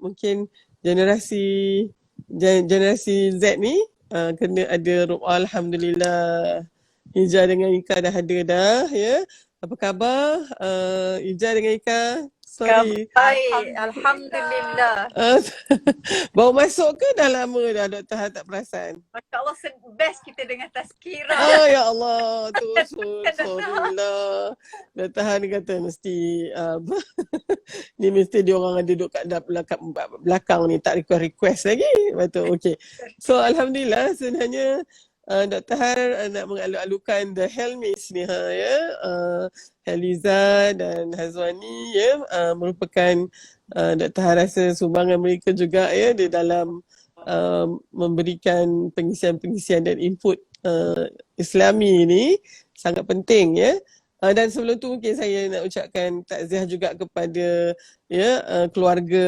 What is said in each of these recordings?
mungkin generasi Z ni kena ada alhamdulillah. Ija dengan Ika dah ada dah ya. Apa khabar Ija dengan Ika? Sorry. Baik, alhamdulillah. Baru masuk ke dah lama dah Dr. Han tak perasan? Masya Allah, best kita dengan tazkirah. Ya Allah, tu Alhamdulillah. Dr. Han kata mesti ni mesti dia orang ada duduk kat belakang ni tak request lagi. Betul, okey. So alhamdulillah sebenarnya Dr. Han nak mengalu-alukan The Helmis ni ya. Heliza dan Hazwani ya merupakan Dr. Han rasa sumbangan mereka juga ya di dalam memberikan pengisian-pengisian dan input Islami ni sangat penting ya. Dan sebelum tu mungkin saya nak ucapkan takziah juga kepada ya keluarga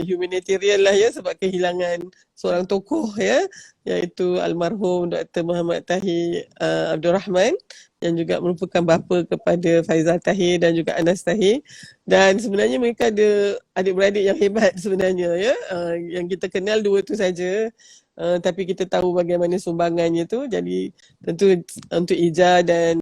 humanitarian lah ya sebab kehilangan seorang tokoh ya iaitu almarhum Dr. Muhammad Tahir Abdul Rahman yang juga merupakan bapa kepada Faizal Tahir dan juga Anas Tahir. Dan sebenarnya mereka ada adik-beradik yang hebat sebenarnya ya. Yang kita kenal dua tu saja. Tapi kita tahu bagaimana sumbangannya tu. Jadi tentu untuk Ija dan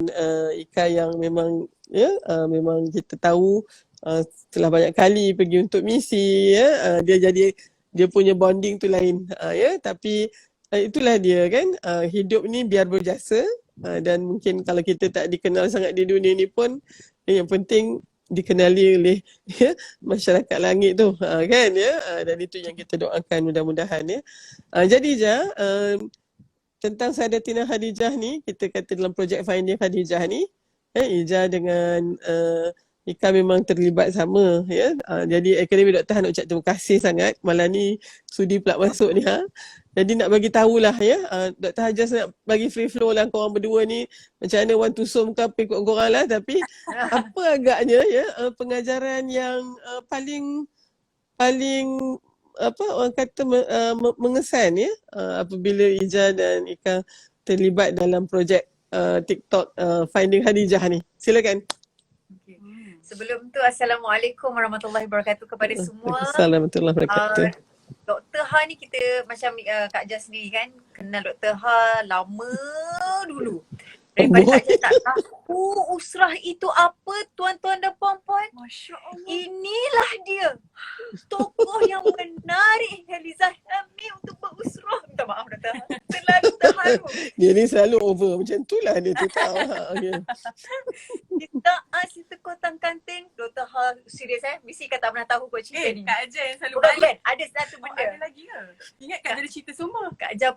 Ika yang memang ya memang kita tahu setelah banyak kali pergi untuk misi ya dia punya bonding tu lain ya tapi itulah dia kan hidup ni biar berjasa. Dan mungkin kalau kita tak dikenal sangat di dunia ni pun yang penting dikenali oleh ya, masyarakat langit tu kan ya dan itu yang kita doakan mudah-mudahan ya. Jadi tentang Saidatina Khadijah ni kita kata dalam projek Finding Khadijah ni Ija dengan Ika memang terlibat sama ya. Jadi Akademi Dr. Han nak ucap terima kasih sangat malam ni sudi pula masuk ni Jadi nak bagi tahulah ya, Dr. Han just nak bagi free flow lah korang berdua ni macam mana want to sum ke apa ikut korang lah tapi apa agaknya ya pengajaran yang paling apa orang kata mengesan ya apabila Ija dan Ika terlibat dalam projek TikTok Finding Khadijah ni. Silakan. Sebelum tu, Assalamualaikum warahmatullahi wabarakatuh kepada semua. Assalamualaikum warahmatullahi wabarakatuh. Dr. Ha ni kita macam Kak Jas sendiri kan, kenal Dr. Ha lama dulu. Daripada Kak Jas tak tahu usrah itu apa, tuan-tuan dan puan-puan. Masya Allah. Inilah dia. Tokoh yang menarik Heliza Helmi untuk berusrah. Minta maaf Dr. Ha. Selalu terharu. Dia ni selalu over macam tu lah dia tu tahu. Kita cerita kotang kantin, Dr. Ha serius mesti kata tak pernah tahu kau cerita ni. Kak Aja yang selalu bukan, bukan. Ada satu benda. Ada lagi ke? Ingat Kak ada cerita semua. Kak Aja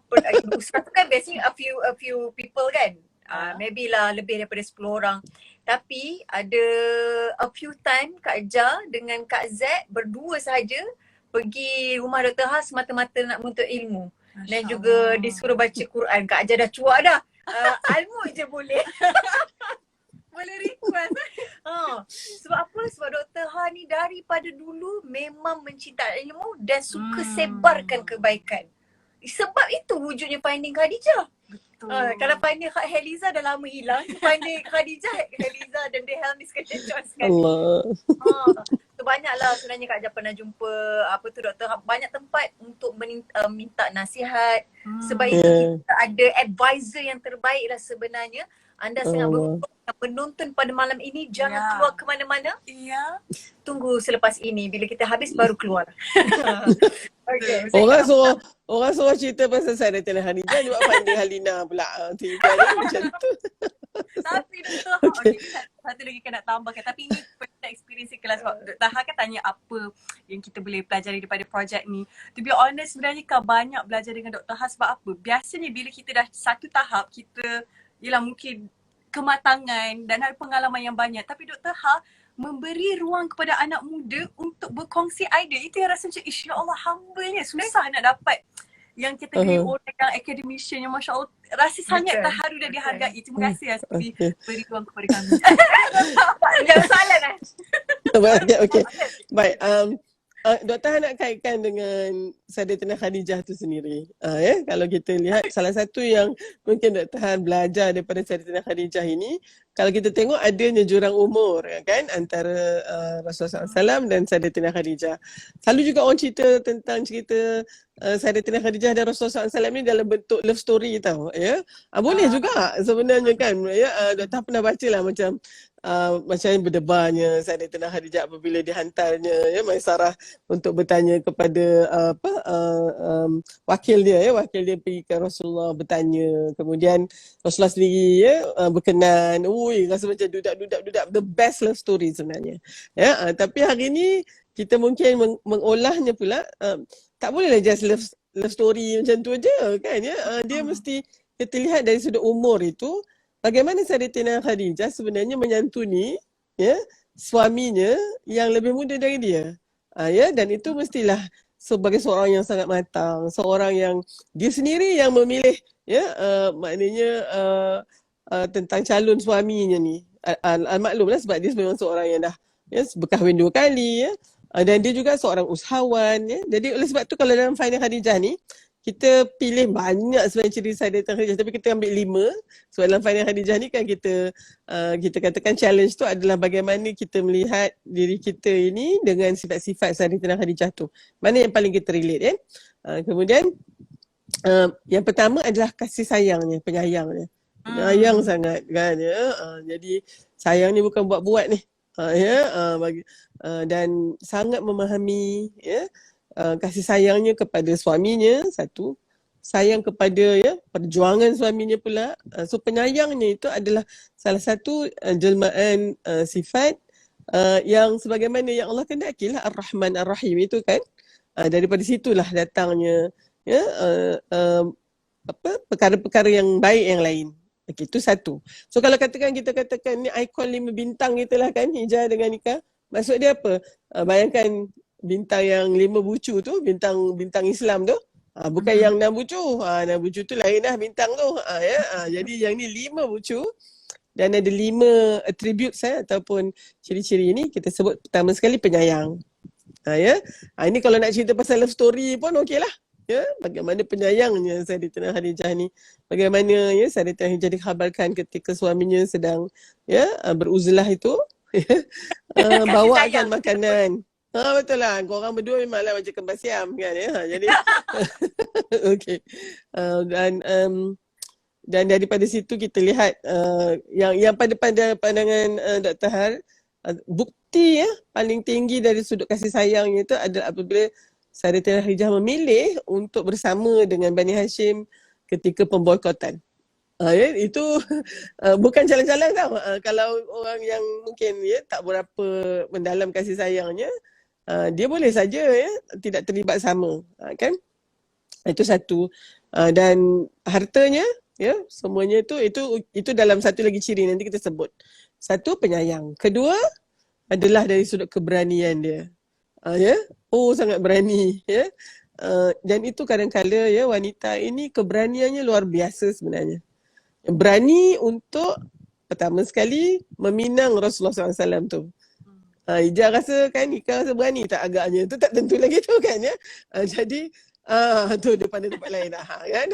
usrah tu kan biasanya a few people kan. Maybe lah lebih daripada 10 orang. Tapi ada a few time Kak Aja dengan Kak Z berdua sahaja pergi rumah Dr. Ha semata-mata nak menuntut ilmu. Dan juga disuruh baca Quran. Kak Aja dah cuak dah. Almu je boleh. Boleh request. Sebab apa? Sebab Dr. Ha ni daripada dulu memang mencintai ilmu dan suka sebarkan kebaikan. Sebab itu wujudnya Finding Khadijah. Kalau Finding Heliza dah lama hilang. Finding Khadijah, Heliza dan The Helmis kena join sekali. So banyaklah sebenarnya Kak Aja pernah jumpa apa tu Dr. Ha, banyak tempat untuk minta nasihat. Sebab itu kita ada advisor yang terbaik lah sebenarnya. Anda sangat beruntung penonton pada malam ini jangan keluar ke mana-mana. Tunggu selepas ini bila kita habis baru keluar. Okay. Orang suruh cerita pasal Saidatina Khadijah juga Finding Halina pula. Tiba macam tu. Tapi Dr. Ha, satu lagi kan nak tambahkan. Tapi ini personal experience kelas sebab Dr. Ha kan tanya apa yang kita boleh pelajari daripada projek ni. To be honest sebenarnya kan banyak belajar dengan Dr. Ha sebab apa? Biasanya bila kita dah satu tahap kita ialah mungkin kematangan dan ada pengalaman yang banyak. Tapi Dr. Ha memberi ruang kepada anak muda untuk berkongsi idea. Itu yang rasa macam ya Allah humble-nya. Susah nak dapat yang kategori orang yang academician yang Masya Allah rasa sangat terharu dan dihargai. Terima kasih Asfi beri ruang kepada kami. Jangan salah kan? Okay. Baik. Dr. Han nak kaitkan dengan Sayyidatina Khadijah tu sendiri. Ya, kalau kita lihat salah satu yang mungkin Dr. Han belajar daripada Sayyidatina Khadijah ini, kalau kita tengok adanya jurang umur kan antara Rasulullah SAW dan Sayyidatina Khadijah. Selalu juga orang cerita Sayyidatina Khadijah dan Rasulullah SAW ni dalam bentuk love story tau. Ya. Boleh juga sebenarnya kan. Ya, Dr. Han pernah baca lah macam berdebarnya Sayyidatina Khadijah apabila dihantarnya Maisarah untuk bertanya kepada wakil dia pergi ke Rasulullah bertanya, kemudian Rasulullah sendiri berkenan. Rasa macam dudak the best love story sebenarnya. Tapi hari ni kita mungkin mengolahnya pula, tak bolehlah just love story macam tu aja kan ya. Dia mesti kita lihat dari sudut umur itu, bagaimana Sayyidatina Khadijah sebenarnya menyantuni suaminya yang lebih muda dari dia. Dan itu mestilah sebagai seorang yang sangat matang, seorang yang dia sendiri yang memilih maknanya tentang calon suaminya ni. Maklumlah sebab dia memang seorang yang dah berkahwin 2 kali dan dia juga seorang usahawan Jadi oleh sebab tu kalau dalam Finding Khadijah ni kita pilih banyak sebenarnya ciri Sayyidatina Khadijah, tapi kita ambil 5. Sebab dalam Finding Khadijah ni kan kita katakan challenge tu adalah bagaimana kita melihat diri kita ini dengan sifat-sifat Sayyidatina Khadijah tu. Mana yang paling kita relate kemudian yang pertama adalah kasih sayangnya, penyayangnya. Penyayang sangat kan jadi sayang ni bukan buat-buat ni. Dan sangat memahami kasih sayangnya kepada suaminya, satu, sayang kepada perjuangan suaminya pula. So penyayangnya itu adalah salah satu jelmaan sifat yang sebagaimana yang Allah kendakilah Ar-Rahman Ar-Rahim itu kan. Daripada situlah datangnya perkara-perkara yang baik yang lain. Okey, itu satu. So kalau kita katakan ni ikon 5 bintang itulah kan, Hijrah dengan nikah. Maksud dia apa? Bayangkan bintang yang 5 bucu tu, bintang Islam tu. Bukan yang 6 bucu. 6 bucu tu lain dah bintang tu. Jadi yang ni 5 bucu dan ada 5 attributes ataupun ciri-ciri ini kita sebut pertama sekali penyayang. Ini kalau nak cerita pasal love story pun okeylah. Bagaimana penyayangnya Sayyidatina Khadijah ni. Bagaimana Sayyidatina Khadijah dikhabarkan ketika suaminya sedang beruzlah itu bawakan makanan. Betul lah. Korang berdua memanglah macam kembar siam kan Jadi okey. Dan daripada situ kita lihat yang pada pandangan Dr. Har, bukti paling tinggi dari sudut kasih sayangnya itu adalah apabila Sayyidatina Khadijah memilih untuk bersama dengan Bani Hashim ketika pemboikotan. Itu bukan calang-calang tau. Kalau orang yang mungkin tak berapa mendalam kasih sayangnya, dia boleh saja tidak terlibat sama kan. Itu satu. Dan hartanya semuanya itu dalam satu lagi ciri nanti kita sebut. Satu, penyayang. Kedua adalah dari sudut keberanian dia. Sangat berani dan itu kadang-kala wanita ini keberaniannya luar biasa sebenarnya. Berani untuk pertama sekali meminang Rasulullah SAW tu. Ijaz rasa kan nikah rasa berani tak agaknya, tu tak tentu lagi tu kan jadi tu depan tempat lain kan.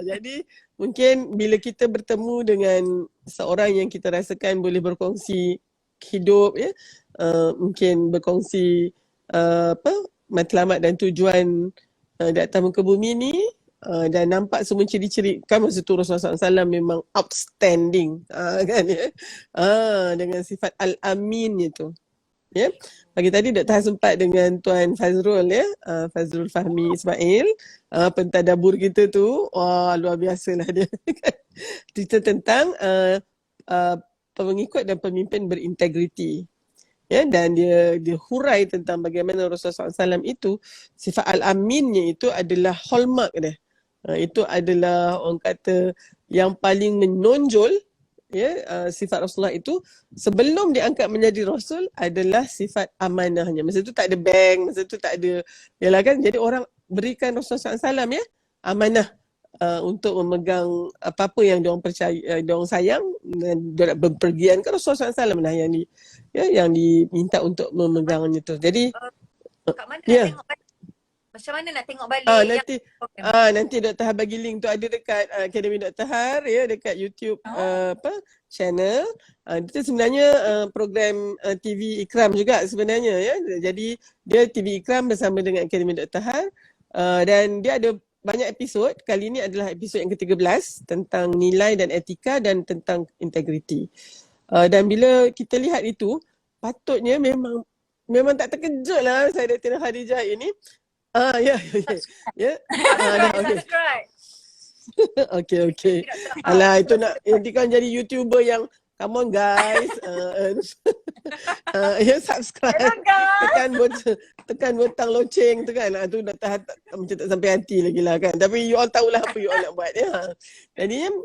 Jadi mungkin bila kita bertemu dengan seorang yang kita rasakan boleh berkongsi hidup mungkin berkongsi matlamat dan tujuan di atas muka bumi ni dan nampak semua ciri-ciri kan masa tu Rasulullah SAW memang outstanding kan dengan sifat Al-Amin itu Pagi tadi Dr. Han sempat dengan Tuan Fazrul Fazrul Fahmi Ismail pentadabur kita tu luar biasalah dia cerita tentang pengikut dan pemimpin berintegriti dan dia hurai tentang bagaimana Rasulullah SAW itu sifat Al-Aminnya itu adalah hallmark dia. Itu adalah orang kata yang paling menonjol sifat Rasulullah itu sebelum diangkat menjadi Rasul adalah sifat amanahnya. Masa tu tak ada bank, masa tu tak ada yalah kan, jadi orang berikan Rasulullah SAW amanah untuk memegang apa-apa yang diorang percaya, diorang sayang dan diorang berpergian ke Rasulullah SAW lah yang diminta untuk memegangnya tu. Jadi Kat mana nak Ya. tengok balik? Macam mana nak tengok balik yang Nanti program? nanti Dr. Har bagi link tu, ada dekat Akademi Dr. Har ya, dekat YouTube channel. Itu sebenarnya program TV Ikram juga sebenarnya ya. Jadi dia TV Ikram bersama dengan Akademi Dr. Har, dan dia ada banyak episod. Kali ini adalah episod yang ke-13 tentang nilai dan etika dan tentang integriti. Dan bila kita lihat itu, patutnya memang tak terkejut lah saya Datin Khadijah ini. Ya. Okey. Subscribe. Okey. Alah, itu nak nanti kan jadi YouTuber yang come on guys. Ya, subscribe. Tekan butang loceng tu kan. Tu dah macam tak sampai hati lagi lah kan. Tapi you all tahulah apa you all nak buat ya. Jadi yang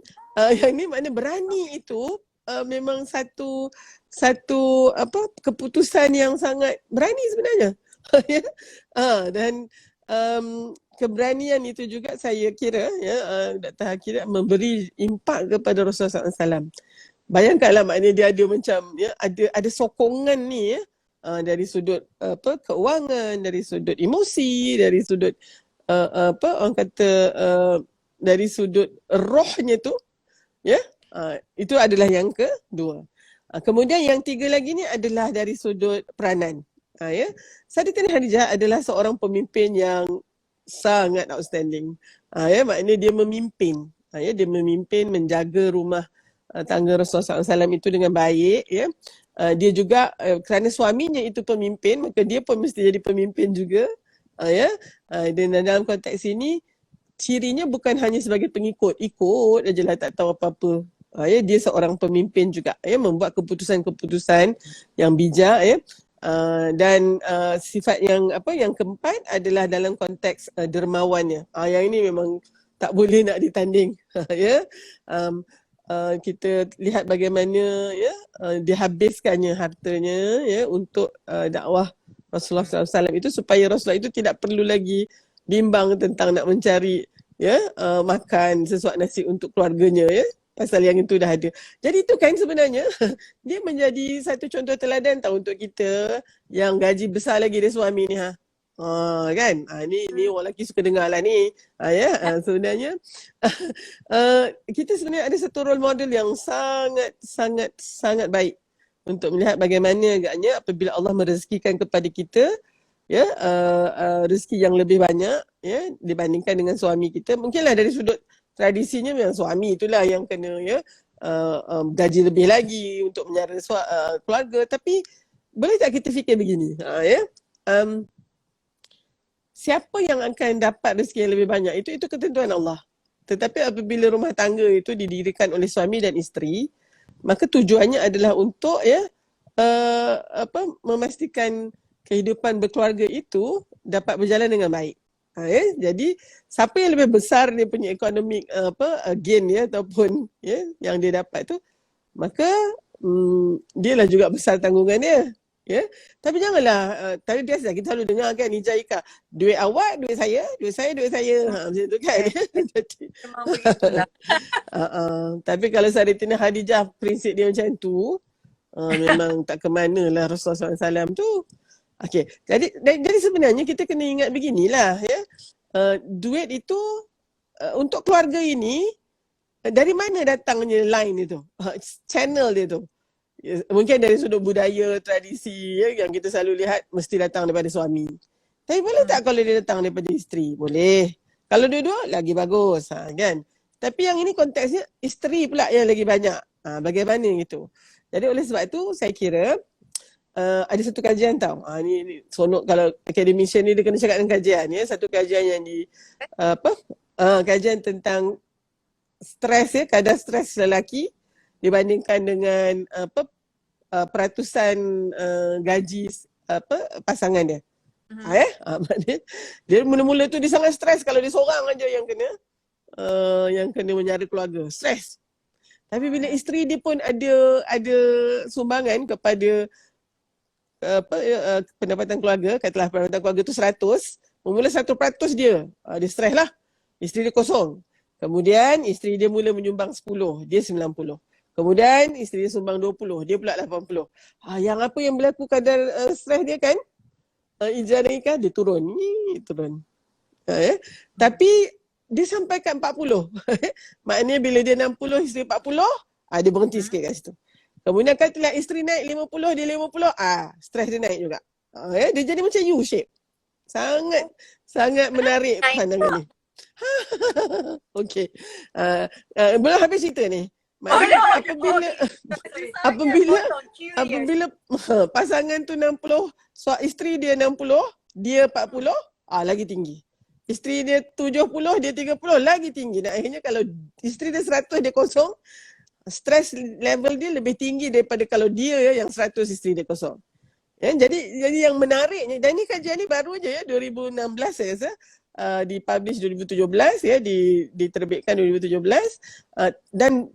ni makna berani itu memang satu keputusan yang sangat berani sebenarnya. Ya. Dan keberanian itu juga saya kira ya, Dr. Har kira memberi impak kepada Rasulullah SAW. Bayangkanlah maknanya dia ada macam ya, ada sokongan ni ya, dari sudut keuangan, dari sudut emosi, dari sudut orang kata dari sudut rohnya tu ya. Itu adalah yang kedua. Kemudian yang tiga lagi ni adalah dari sudut peranan. Ya. Sayyidatina Khadijah adalah seorang pemimpin yang sangat outstanding. Ya, maknanya dia memimpin. Ya, dia memimpin, menjaga rumah tangga Rasulullah SAW itu dengan baik. Ya. Dia juga kerana suaminya itu pemimpin, maka dia pun mesti jadi pemimpin juga. Ya. Dan dalam konteks ini, cirinya bukan hanya sebagai pengikut. Ikut aje lah, tak tahu apa-apa. Ya, dia seorang pemimpin juga. Ya, membuat keputusan-keputusan yang bijak. Ya. Dan sifat yang keempat adalah dalam konteks dermawannya. Yang ini memang tak boleh nak ditanding. Ya. Kita lihat bagaimana ya dihabiskannya hartanya ya untuk dakwah Rasulullah SAW itu, supaya Rasulullah itu tidak perlu lagi bimbang tentang nak mencari ya makan sesuap nasi untuk keluarganya ya. Pasal yang itu dah ada. Jadi itu kan sebenarnya dia menjadi satu contoh teladan tahu untuk kita yang gaji besar lagi dia suami ni kan. Ni orang lelaki suka dengar lah ni. Sebenarnya kita sebenarnya ada satu role model yang sangat baik untuk melihat bagaimana agaknya apabila Allah merezekikan kepada kita ya rezeki yang lebih banyak ya dibandingkan dengan suami kita. Mungkinlah dari sudut tradisinya memang suami itulah yang kena ya gaji lebih lagi untuk menyara keluarga, tapi boleh tak kita fikir begini siapa yang akan dapat rezeki yang lebih banyak itu ketentuan Allah. Tetapi apabila rumah tangga itu didirikan oleh suami dan isteri, maka tujuannya adalah untuk ya memastikan kehidupan berkeluarga itu dapat berjalan dengan baik. Jadi siapa yang lebih besar dia punya economic gain ya ataupun ya yang dia dapat tu, maka dialah juga besar tanggungan dia ya. Tapi janganlah tadi biasa kita selalu dengar kan Ija Ika, duit awak duit saya, duit saya duit saya, macam tu kan. Jadi Memang begitulah. tapi kalau Sayyidatina Khadijah prinsip dia macam tu, memang tak ke manalah Rasulullah SAW tu. Okey, jadi sebenarnya kita kena ingat beginilah ya. Duit itu untuk keluarga ini dari mana datangnya line itu? Channel dia tu. Mungkin dari sudut budaya, tradisi ya, yang kita selalu lihat mesti datang daripada suami. Tapi boleh tak kalau dia datang daripada isteri? Boleh. Kalau dua-dua lagi bagus kan. Tapi yang ini konteksnya isteri pula yang lagi banyak. Bagaimana gitu. Jadi oleh sebab itu saya kira ada satu kajian tau. Ni sonok kalau academician ni dia kena cakap dengan kajian ya. Satu kajian yang kajian tentang stres ya, kadar stres lelaki dibandingkan dengan peratusan gaji pasangan dia. Dia mula-mula tu dia sangat stres kalau dia seorang aja yang kena menyara keluarga. Stres. Tapi bila isteri dia pun ada sumbangan kepada pendapatan keluarga, katalah pendapatan keluarga tu 100, mula 1% dia stres lah. Isteri dia kosong. Kemudian isteri dia mula menyumbang 10, dia 90. Kemudian isteri dia sumbang 20, dia pula 80. Yang apa yang berlaku kadar stres dia kan? ijazah nikah dia turun. Turun. Tapi dia sampai kat 40. Maknanya bila dia 60, isteri 40, dia berhenti sikit kat situ. Kemudian kata lihat isteri naik 50, dia 50, stres dia naik juga. Dia jadi macam U shape. Sangat menarik pandangan ni. Okey. Belum habis cerita ni. Maknanya apabila pasangan tu 60, isteri dia 60, dia 40, lagi tinggi. Isteri dia 70, dia 30, lagi tinggi. Dan akhirnya kalau isteri dia 100, dia kosong, stress level dia lebih tinggi daripada kalau dia yang 100, isteri dia kosong. Jadi yang menariknya, dan ni kajian ni baru je 2016 saya rasa, dipublish 2017 diterbitkan 2017, dan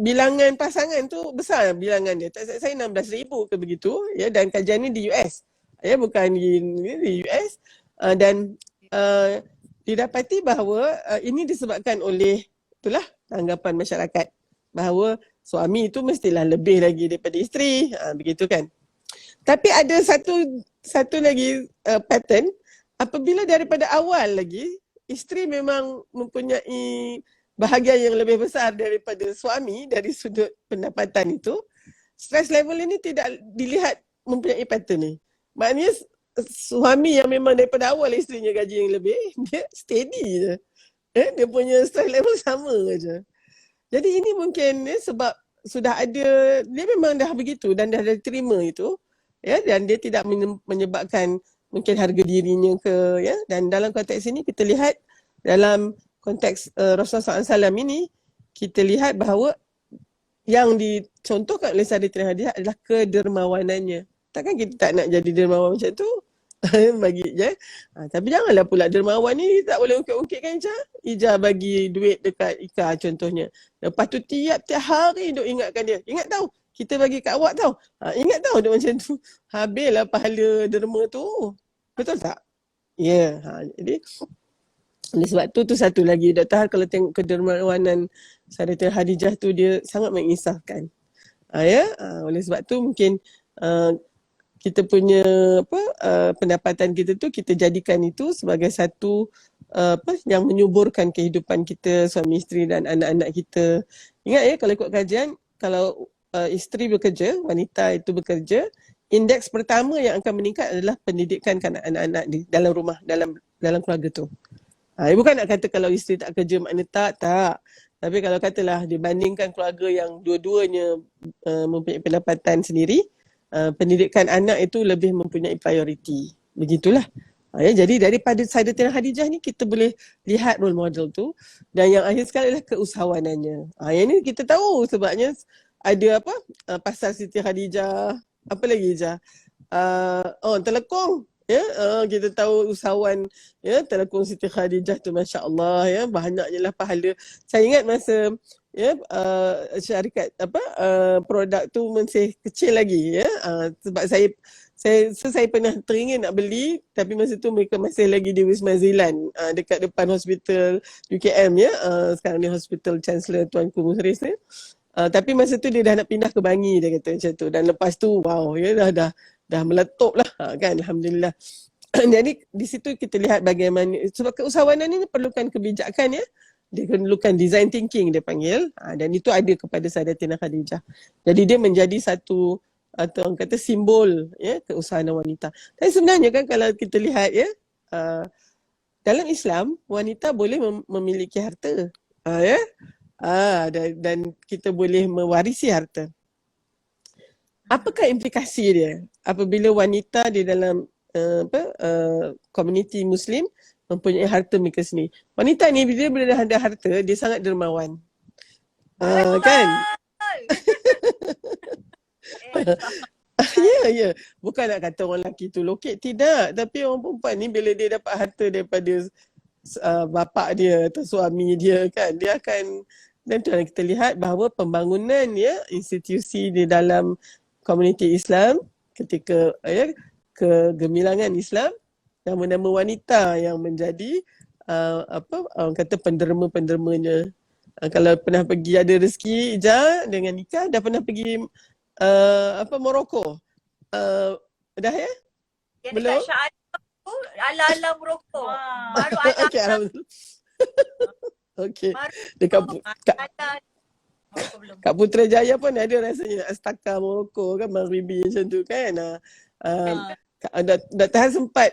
bilangan pasangan tu besar bilangan dia. Tak saya 16,000 ke begitu, dan kajian ni di US. Bukan di US, dan didapati bahawa ini disebabkan oleh itulah anggapan masyarakat bahawa suami itu mestilah lebih lagi daripada isteri, begitu kan. Tapi ada satu lagi pattern, apabila daripada awal lagi isteri memang mempunyai bahagian yang lebih besar daripada suami dari sudut pendapatan itu, stress level ini tidak dilihat mempunyai pattern ni. Maknanya suami yang memang daripada awal isterinya gaji yang lebih, dia steady je. Dia punya stress level sama je. Jadi ini mungkin sebab sudah ada, dia memang dah begitu dan dah terima itu, dan dia tidak menyebabkan mungkin harga dirinya ke, dan dalam konteks ini kita lihat dalam konteks Rasulullah SAW ini, kita lihat bahawa yang dicontohkan oleh Sayyidatina Khadijah adalah kedermawanannya. Takkan kita tak nak jadi dermawan macam tu? Bagi je. Tapi janganlah pula dermawan ni tak boleh ungkit-ungkit kan Ijah? Ijah bagi duit dekat Ika contohnya. Lepas tu tiap-tiap hari duk ingatkan dia. Ingat tahu, kita bagi kat awak tahu. Ingat tahu dia macam tu. Habislah pahala derma tu. Betul tak? Ya. Jadi oleh sebab tu satu lagi Dr. Har, kalau tengok kedermawanan Sayyidatina Khadijah tu, dia sangat mengisahkan. Oleh sebab tu mungkin kita punya pendapatan kita tu, kita jadikan itu sebagai satu yang menyuburkan kehidupan kita, suami isteri dan anak-anak kita. Ingat kalau ikut kajian, kalau isteri bekerja, wanita itu bekerja, indeks pertama yang akan meningkat adalah pendidikan anak-anak di dalam rumah, dalam keluarga tu. Bukan nak kata kalau isteri tak kerja makna tak. Tapi kalau katalah dibandingkan keluarga yang dua-duanya mempunyai pendapatan sendiri, pendidikan anak itu lebih mempunyai prioriti. Begitulah. Jadi daripada Sayyidatina Khadijah ni kita boleh lihat role model tu, dan yang akhir sekali adalah keusahawanannya. Yang ni kita tahu sebabnya ada pasal Siti Khadijah, apa lagi je? Telekong. Kita tahu usahawan telekong Siti Khadijah tu, masya-Allah, banyaknya lah pahala. Saya ingat masa syarikat produk tu masih kecil lagi, sebab saya pernah teringin nak beli, tapi masa tu mereka masih lagi di Wisma Zilan, dekat depan hospital UKM, sekarang ni Hospital Chancellor Tuanku Muhriz ni. Tapi masa tu dia dah nak pindah ke Bangi, dia kata macam tu, dan lepas tu wow, dah meletup lah, kan, alhamdulillah. Jadi di situ kita lihat bagaimana, sebab keusahawanan ini perlukan kebijakan, dia perlukan design thinking dia panggil, dan itu ada kepada Sayyidatina Khadijah. Jadi dia menjadi satu, atau orang kata simbol keusahawanan wanita. Tapi sebenarnya kan kalau kita lihat dalam Islam wanita boleh memiliki harta, dan kita boleh mewarisi harta. Apakah implikasi dia apabila wanita di dalam komuniti Muslim mempunyai harta mereka sendiri? Wanita ni bila dah ada harta, dia sangat dermawan. Kan? Ya. Bukan nak kata orang lelaki tu lokek, tidak. Tapi orang perempuan ni bila dia dapat harta daripada bapa dia atau suami dia, kan, dia akan, dan tu yang kita lihat bahawa pembangunan institusi di dalam komuniti Islam ketika kegemilangan Islam, nama-nama wanita yang menjadi orang kata penderma-pendermanya. Kalau pernah pergi ada rezeki Ija dengan nikah, dah pernah pergi Morocco. Dah ya? Yang belum? dekat Shah tu ala-ala merokok. Wah. Baru ala Okey, alhamdulillah. Okey. baru Dekat ala merokok belum. Kat Putrajaya pun ada rasanya Astaka Morocco kan, Maghribi macam tu kan. Dr. Han sempat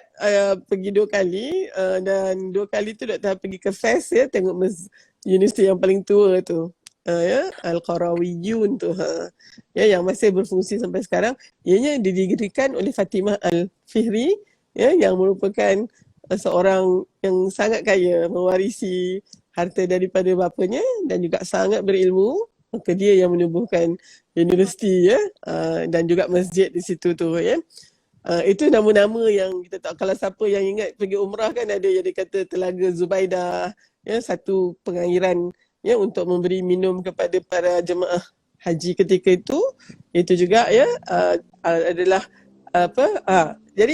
pergi 2 kali dan 2 kali tu Dr. Han pergi ke Fes ya, tengok universiti yang paling tua tu. Ya, Al-Qarawiyun tu. Ya, yang masih berfungsi sampai sekarang. Ianya didirikan oleh Fatimah Al-Fihri ya, yang merupakan seorang yang sangat kaya, mewarisi harta daripada bapanya dan juga sangat berilmu. Maka dia yang menubuhkan universiti ya, dan juga masjid di situ tu ya. Itu nama-nama yang kita tahu. Kalau siapa yang ingat pergi umrah kan, ada yang dia kata Telaga Zubaidah ya, satu pengairan ya untuk memberi minum kepada para jemaah haji ketika itu. Itu juga ya adalah jadi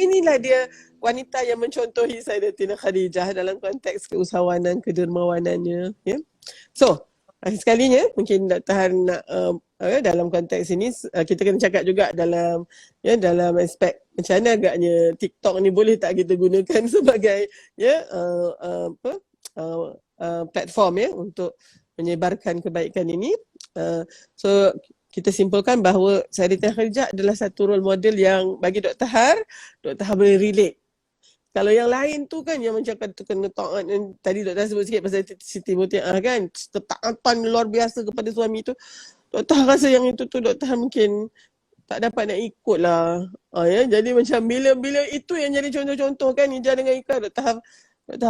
inilah dia wanita yang mencontohi Sayyidatina Khadijah dalam konteks keusahawanan, kedermawanannya ya. So akhir sekalinya mungkin Dr. Han nak dalam konteks ini kita kena cakap juga dalam aspek macam mana agaknya TikTok ni boleh tak kita gunakan sebagai platform ya untuk menyebarkan kebaikan ini. So kita simpulkan bahawa Sayyidatina Khadijah adalah satu role model yang bagi Dr. Han boleh relate. Kalau yang lain tu kan yang macam kata kena taat, tadi Dr. sebut sikit pasal Siti Muti'ah kan, ketaatan luar biasa kepada suami tu. Dr. rasa yang itu tu Dr. mungkin tak dapat nak ikut lah. Ya, jadi macam bila itu yang jadi contoh-contoh kan, Ija dengan Ika, Dr.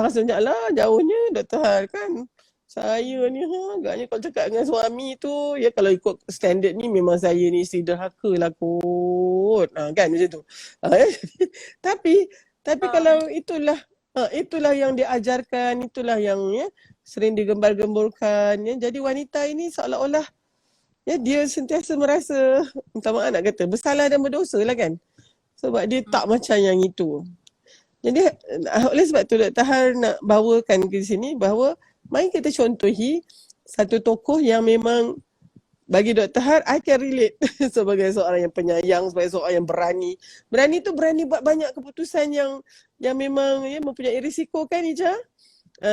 rasa macam lah jauhnya Dr. kan. Saya ni agaknya kalau cakap dengan suami tu, ya kalau ikut standard ni memang saya ni isteri derhaka lah kot. Kan macam tu. Tapi kalau itulah yang diajarkan, itulah yang ya sering digembar-gemburkan ya. Jadi wanita ini seolah-olah ya dia sentiasa merasa, minta maaf nak kata, bersalah dan berdosa lah kan. Sebab dia tak macam yang itu. Jadi oleh sebab tu Dr. Han nak bawakan ke sini bahawa mari kita contohi satu tokoh yang memang bagi Dr. Han, I can relate sebagai seorang yang penyayang, sebagai seorang yang berani. Berani tu berani buat banyak keputusan yang memang ya, mempunyai risiko kan Ija?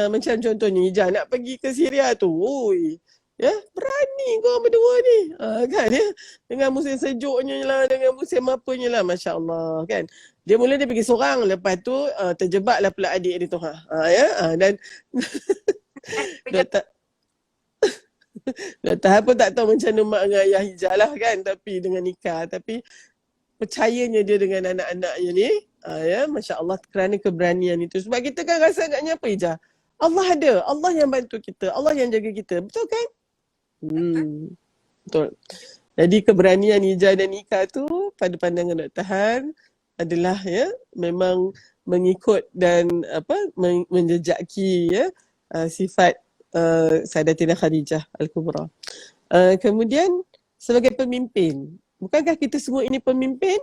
Macam contohnya Ija nak pergi ke Syria tu. Oi, ya, berani kau berdua ni. Kan ya? Dengan musim sejuknya lah, dengan musim apanya lah, Masya Allah kan. Dia pergi seorang, lepas tu terjebaklah pula adik dia tu. Dan Dr. Han pun tak tahu macam mana mak dengan ayah Hijah lah kan, tapi dengan nikah, tapi percayanya dia dengan anak-anaknya ni, ya, Masya Allah, kerana keberanian itu. Sebab kita kan rasa agaknya apa Hijah? Allah ada, Allah yang bantu kita, Allah yang jaga kita, betul kan? Betul. Jadi keberanian Hijah dan nikah tu pada pandangan Dr. Han adalah ya memang mengikut dan menjejaki ya sifat Sayyidatina Khadijah Al-Kubra. Kemudian sebagai pemimpin, bukankah kita semua ini pemimpin?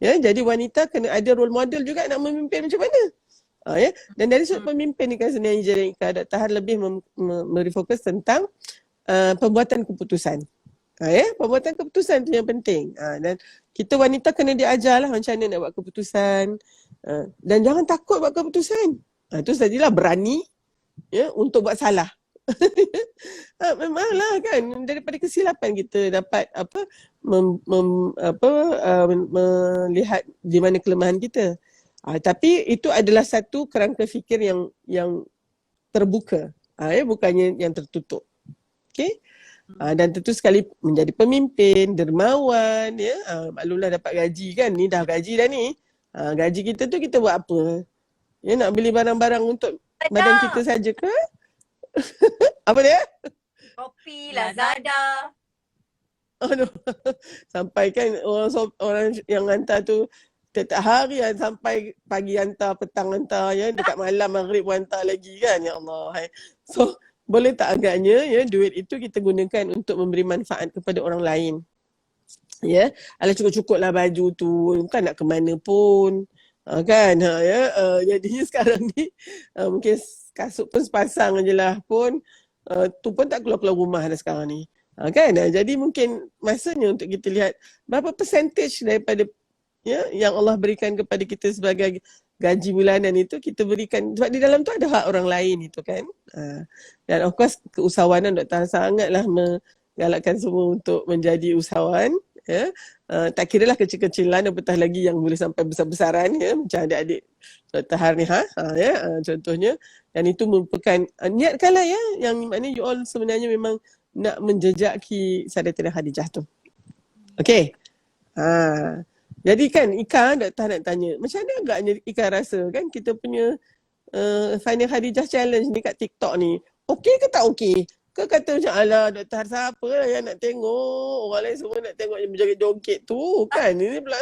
Ya, jadi wanita kena ada role model juga nak memimpin macam mana? Ya, dan dari sudut pemimpin ni kan sebenarnya Dr. Han lebih memberi fokus tentang pembuatan keputusan. Ya, pembuatan keputusan tu yang penting. Dan kita wanita kena diajarlah macam mana nak buat keputusan. Dan jangan takut buat keputusan. Itu sajalah berani ya untuk buat salah. Memanglah kan daripada kesilapan kita dapat melihat di mana kelemahan kita. Tapi itu adalah satu kerangka fikir yang terbuka, ya, bukannya yang tertutup. Okey. Dan tentu sekali menjadi pemimpin, dermawan, ya. Maklumlah dapat gaji kan, ni dah gaji dah ni. Gaji kita tu kita buat apa? Ya, nak beli barang-barang untuk badan kita saja ke? Apa dia? Shopee, Lazada. Aduh. Sampai kan orang yang hantar tu setiap hari sampai pagi hantar, petang hantar ya, dekat malam maghrib hantar lagi kan, ya Allah. So boleh tak agaknya ya duit itu kita gunakan untuk memberi manfaat kepada orang lain. Ya, alah cukup-cukuplah baju tu, bukan nak ke mana pun. Kan jadinya sekarang ni mungkin kasut pun sepasang je lah pun, tu pun tak keluar-keluar rumah dah sekarang ni. Kan? Jadi mungkin masanya untuk kita lihat berapa percentage daripada ya yang Allah berikan kepada kita sebagai gaji bulanan itu kita berikan, sebab di dalam tu ada hak orang lain itu kan. Dan of course keusahawanan Dr. Han sangatlah menggalakkan semua untuk menjadi usahawan. Ya. Tak kira lah kecil-kecilan, apatah lagi yang boleh sampai besar-besaran ya, macam adik-adik Dr. Harniha ya, contohnya. Dan itu merupakan niatkanlah ya, yang maknanya you all sebenarnya memang nak menjejaki Sayyidatina Khadijah tu. Okey. Jadi kan Ika Dr. nak tanya, macam mana agaknya Ika rasa kan kita punya Finding Khadijah Challenge ni kat TikTok ni, okey ke tak okey? Ke kata macam alah Dr. Har siapa lah yang nak tengok, orang lain semua nak tengok yang berjoget-joget tu kan. Ini pula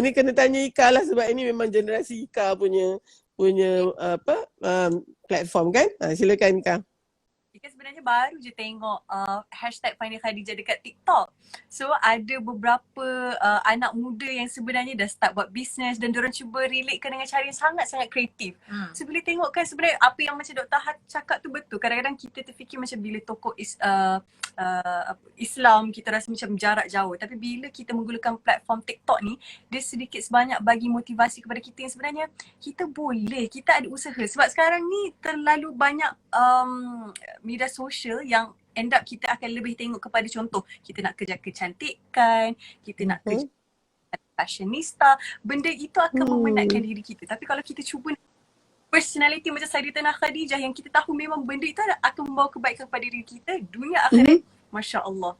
ini kena tanya Ika lah, sebab ini memang generasi Ika punya platform kan. Silakan Ika. Ika sebenarnya baru je tengok hashtag Finding Khadijah dekat TikTok. So ada beberapa anak muda yang sebenarnya dah start buat bisnes dan diorang cuba relatekan dengan cara yang sangat-sangat kreatif. So bila tengok kan sebenarnya apa yang macam Dr. Har cakap tu betul. Kadang-kadang kita terfikir macam bila tokoh Islam kita rasa macam jarak jauh. Tapi bila kita menggunakan platform TikTok ni, dia sedikit sebanyak bagi motivasi kepada kita yang sebenarnya kita boleh, kita ada usaha. Sebab sekarang ni terlalu banyak media sosial yang end up kita akan lebih tengok kepada contoh. Kita nak kerja kecantikan, kita nak kerja fashionista. Benda itu akan memenatkan diri kita. Tapi kalau kita cuba personality macam Sayyidatina Khadijah yang kita tahu memang benda itu akan membawa kebaikan kepada diri kita, dunia akhirat, Masya Allah.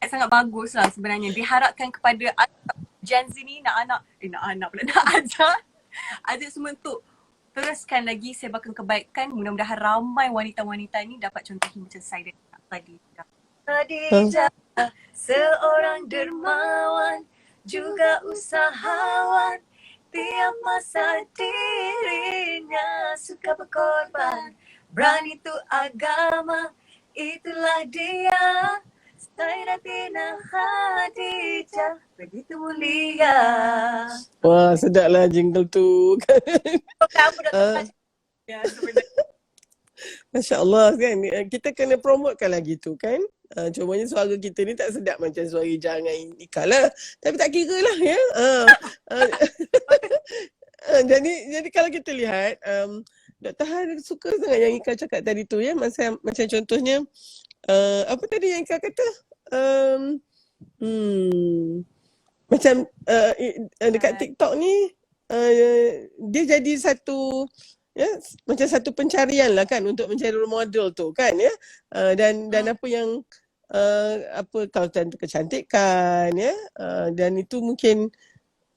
Sangat bagus lah sebenarnya. Diharapkan kepada Gen Z ni nak ajar semua untuk teruskan lagi sebarkan kebaikan. Mudah-mudahan ramai wanita-wanita ni dapat contohi macam Sayyidatina Khadijah. Khadijah seorang dermawan, juga usahawan. Tiap masa dirinya suka berkorban. Berani tu agama, itulah dia. Sayyidatina Khadijah, begitu mulia. Wah, sedaplah jingle tu. Kamu dah Ya, sebenarnya. Masya Allah kan. Kita kena promotekan lagi tu kan. Cumanya suara kita ni tak sedap macam suara jangan Ika lah. Tapi tak kira lah ya. Jadi kalau kita lihat, Dr. Har suka sangat yang Ika cakap tadi tu ya. Macam contohnya, apa tadi yang Ika kata? Macam dekat TikTok ni, dia jadi satu ya, macam satu pencarian lah kan untuk mencari role model tu kan ya. Dan apa yang apa kalau tentu kecantikan ya, dan itu mungkin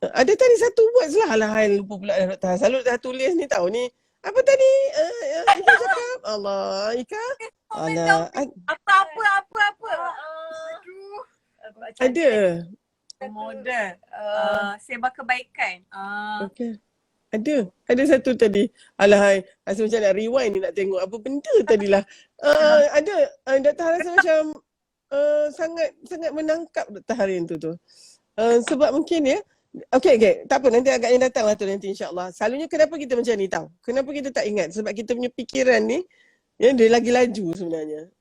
ada tadi satu words lah, alahai lupa pula dah Dr. Har. Selalu dah tulis ni tahu ni. Apa tadi Ika cakap? Allah, Ika. Alah, apa. ada. Model sebar kebaikan. Okey. Ada satu tadi. Alahai, rasa macam nak rewind ni nak tengok apa benda tadilah. Ada. Dr. Har rasa macam sangat menangkap Dr. Har yang tu. Sebab mungkin ya. Okey. Tak apa, nanti agaknya datang lah tu nanti insyaAllah. Selalunya kenapa kita macam ni tahu? Kenapa kita tak ingat? Sebab kita punya fikiran ni, ya, dia lagi laju sebenarnya.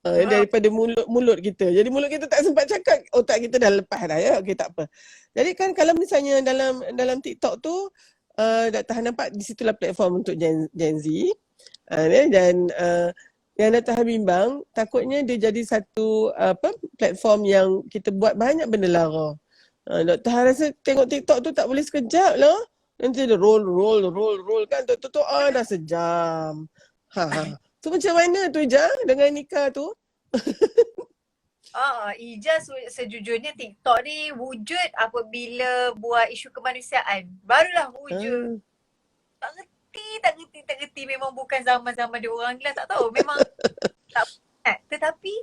Daripada mulut kita. Jadi mulut kita tak sempat cakap, otak kita dah lepas dah ya. Okey, tak apa. Jadi kan kalau misalnya dalam TikTok tu, Dr. Har nampak di situlah platform untuk Gen Z. Dan yang Dr. Har bimbang, takutnya dia jadi satu platform yang kita buat banyak benda lara. Dr. Har rasa tengok TikTok tu tak boleh sekejap lah. Nanti dia roll kan. Tok dah sejam. Tu macam mana tu Ija dengan Nika tu? Ija sejujurnya TikTok ni wujud apabila buat isu kemanusiaan. Barulah wujud. Tak ngerti. Memang bukan zaman-zaman dia orang ni lah, tak tahu. Memang tak ingat. Tetapi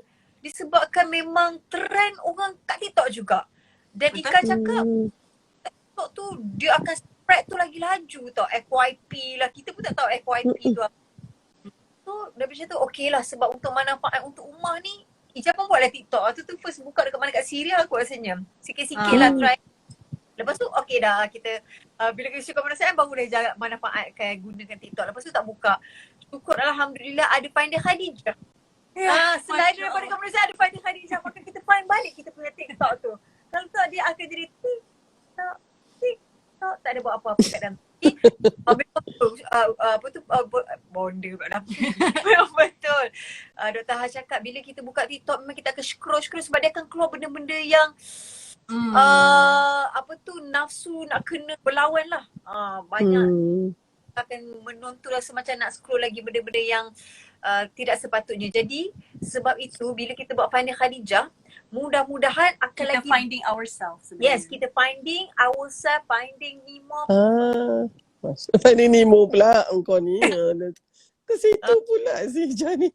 disebabkan memang trend orang kat TikTok juga. Dan Ika cakap TikTok tu dia akan spread tu lagi laju tau. FYP lah. Kita pun tak tahu FYP tu apa. So dah macam tu okey lah, sebab untuk manfaat untuk ummah ni Ija pun buatlah TikTok. Tu first buka dekat mana kat Syria aku rasanya. Sikit-sikit lah try. Lepas tu okey dah kita bila isu kemanusiaan baru dah jaga manfaatkan gunakan TikTok. Lepas tu tak buka. Syukur Alhamdulillah ada Finding Khadijah. Selain daripada kemanusiaan ada Finding Khadijah, maka kita find balik kita punya TikTok tu. Kalau tak dia akan jadi TikTok. Tak ada buat apa-apa kat dalam. Memang apa tu bonda pula nama. Betul. Dr. Ha cakap bila kita buka TikTok memang kita akan scroll sebab dia akan keluar benda-benda yang apa tu nafsu nak kena berlawan lah. Banyak akan menonton rasa macam nak scroll lagi benda-benda yang tidak sepatutnya. Jadi sebab itu bila kita buat Finding Khadijah, mudah-mudahan akan Kita lagi finding ourselves sebenarnya. yes, kita finding ourselves, finding Nemo. Finding Nemo pula engkau ni. Ke situ pula si Hijah ni.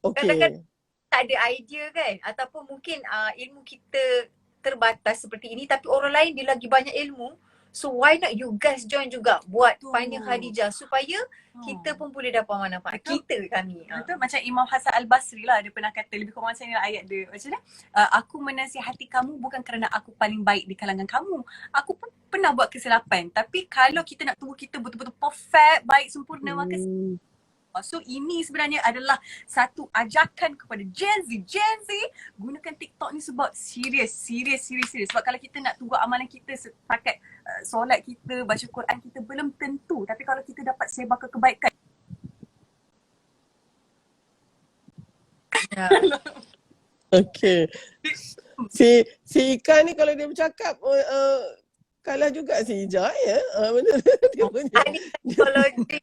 Kadang-kadang Okay. tak ada idea kan, ataupun mungkin ilmu kita terbatas seperti ini tapi orang lain dia lagi banyak ilmu. So why not you guys join juga buat Finding Khadijah supaya kita pun boleh dapat manfaat. Kami. Betul, macam Imam Hasan Al-Basri lah, dia pernah kata lebih kurang macam ni lah ayat dia. Macam mana? Aku menasihati kamu bukan kerana aku paling baik di kalangan kamu. Aku pun pernah buat kesilapan. Tapi kalau kita nak tunggu kita betul-betul perfect, baik, sempurna, maka so ini sebenarnya adalah satu ajakan kepada Gen Z, gunakan TikTok ni sebab serius. Sebab kalau kita nak tunggu amalan kita setakat solat kita, baca Quran kita belum tentu. Tapi kalau kita dapat sebar ke kebaikan. Okay. Si Ika ni kalau dia bercakap kalah juga si Hijah ya. Mana dia punya. Psikologi.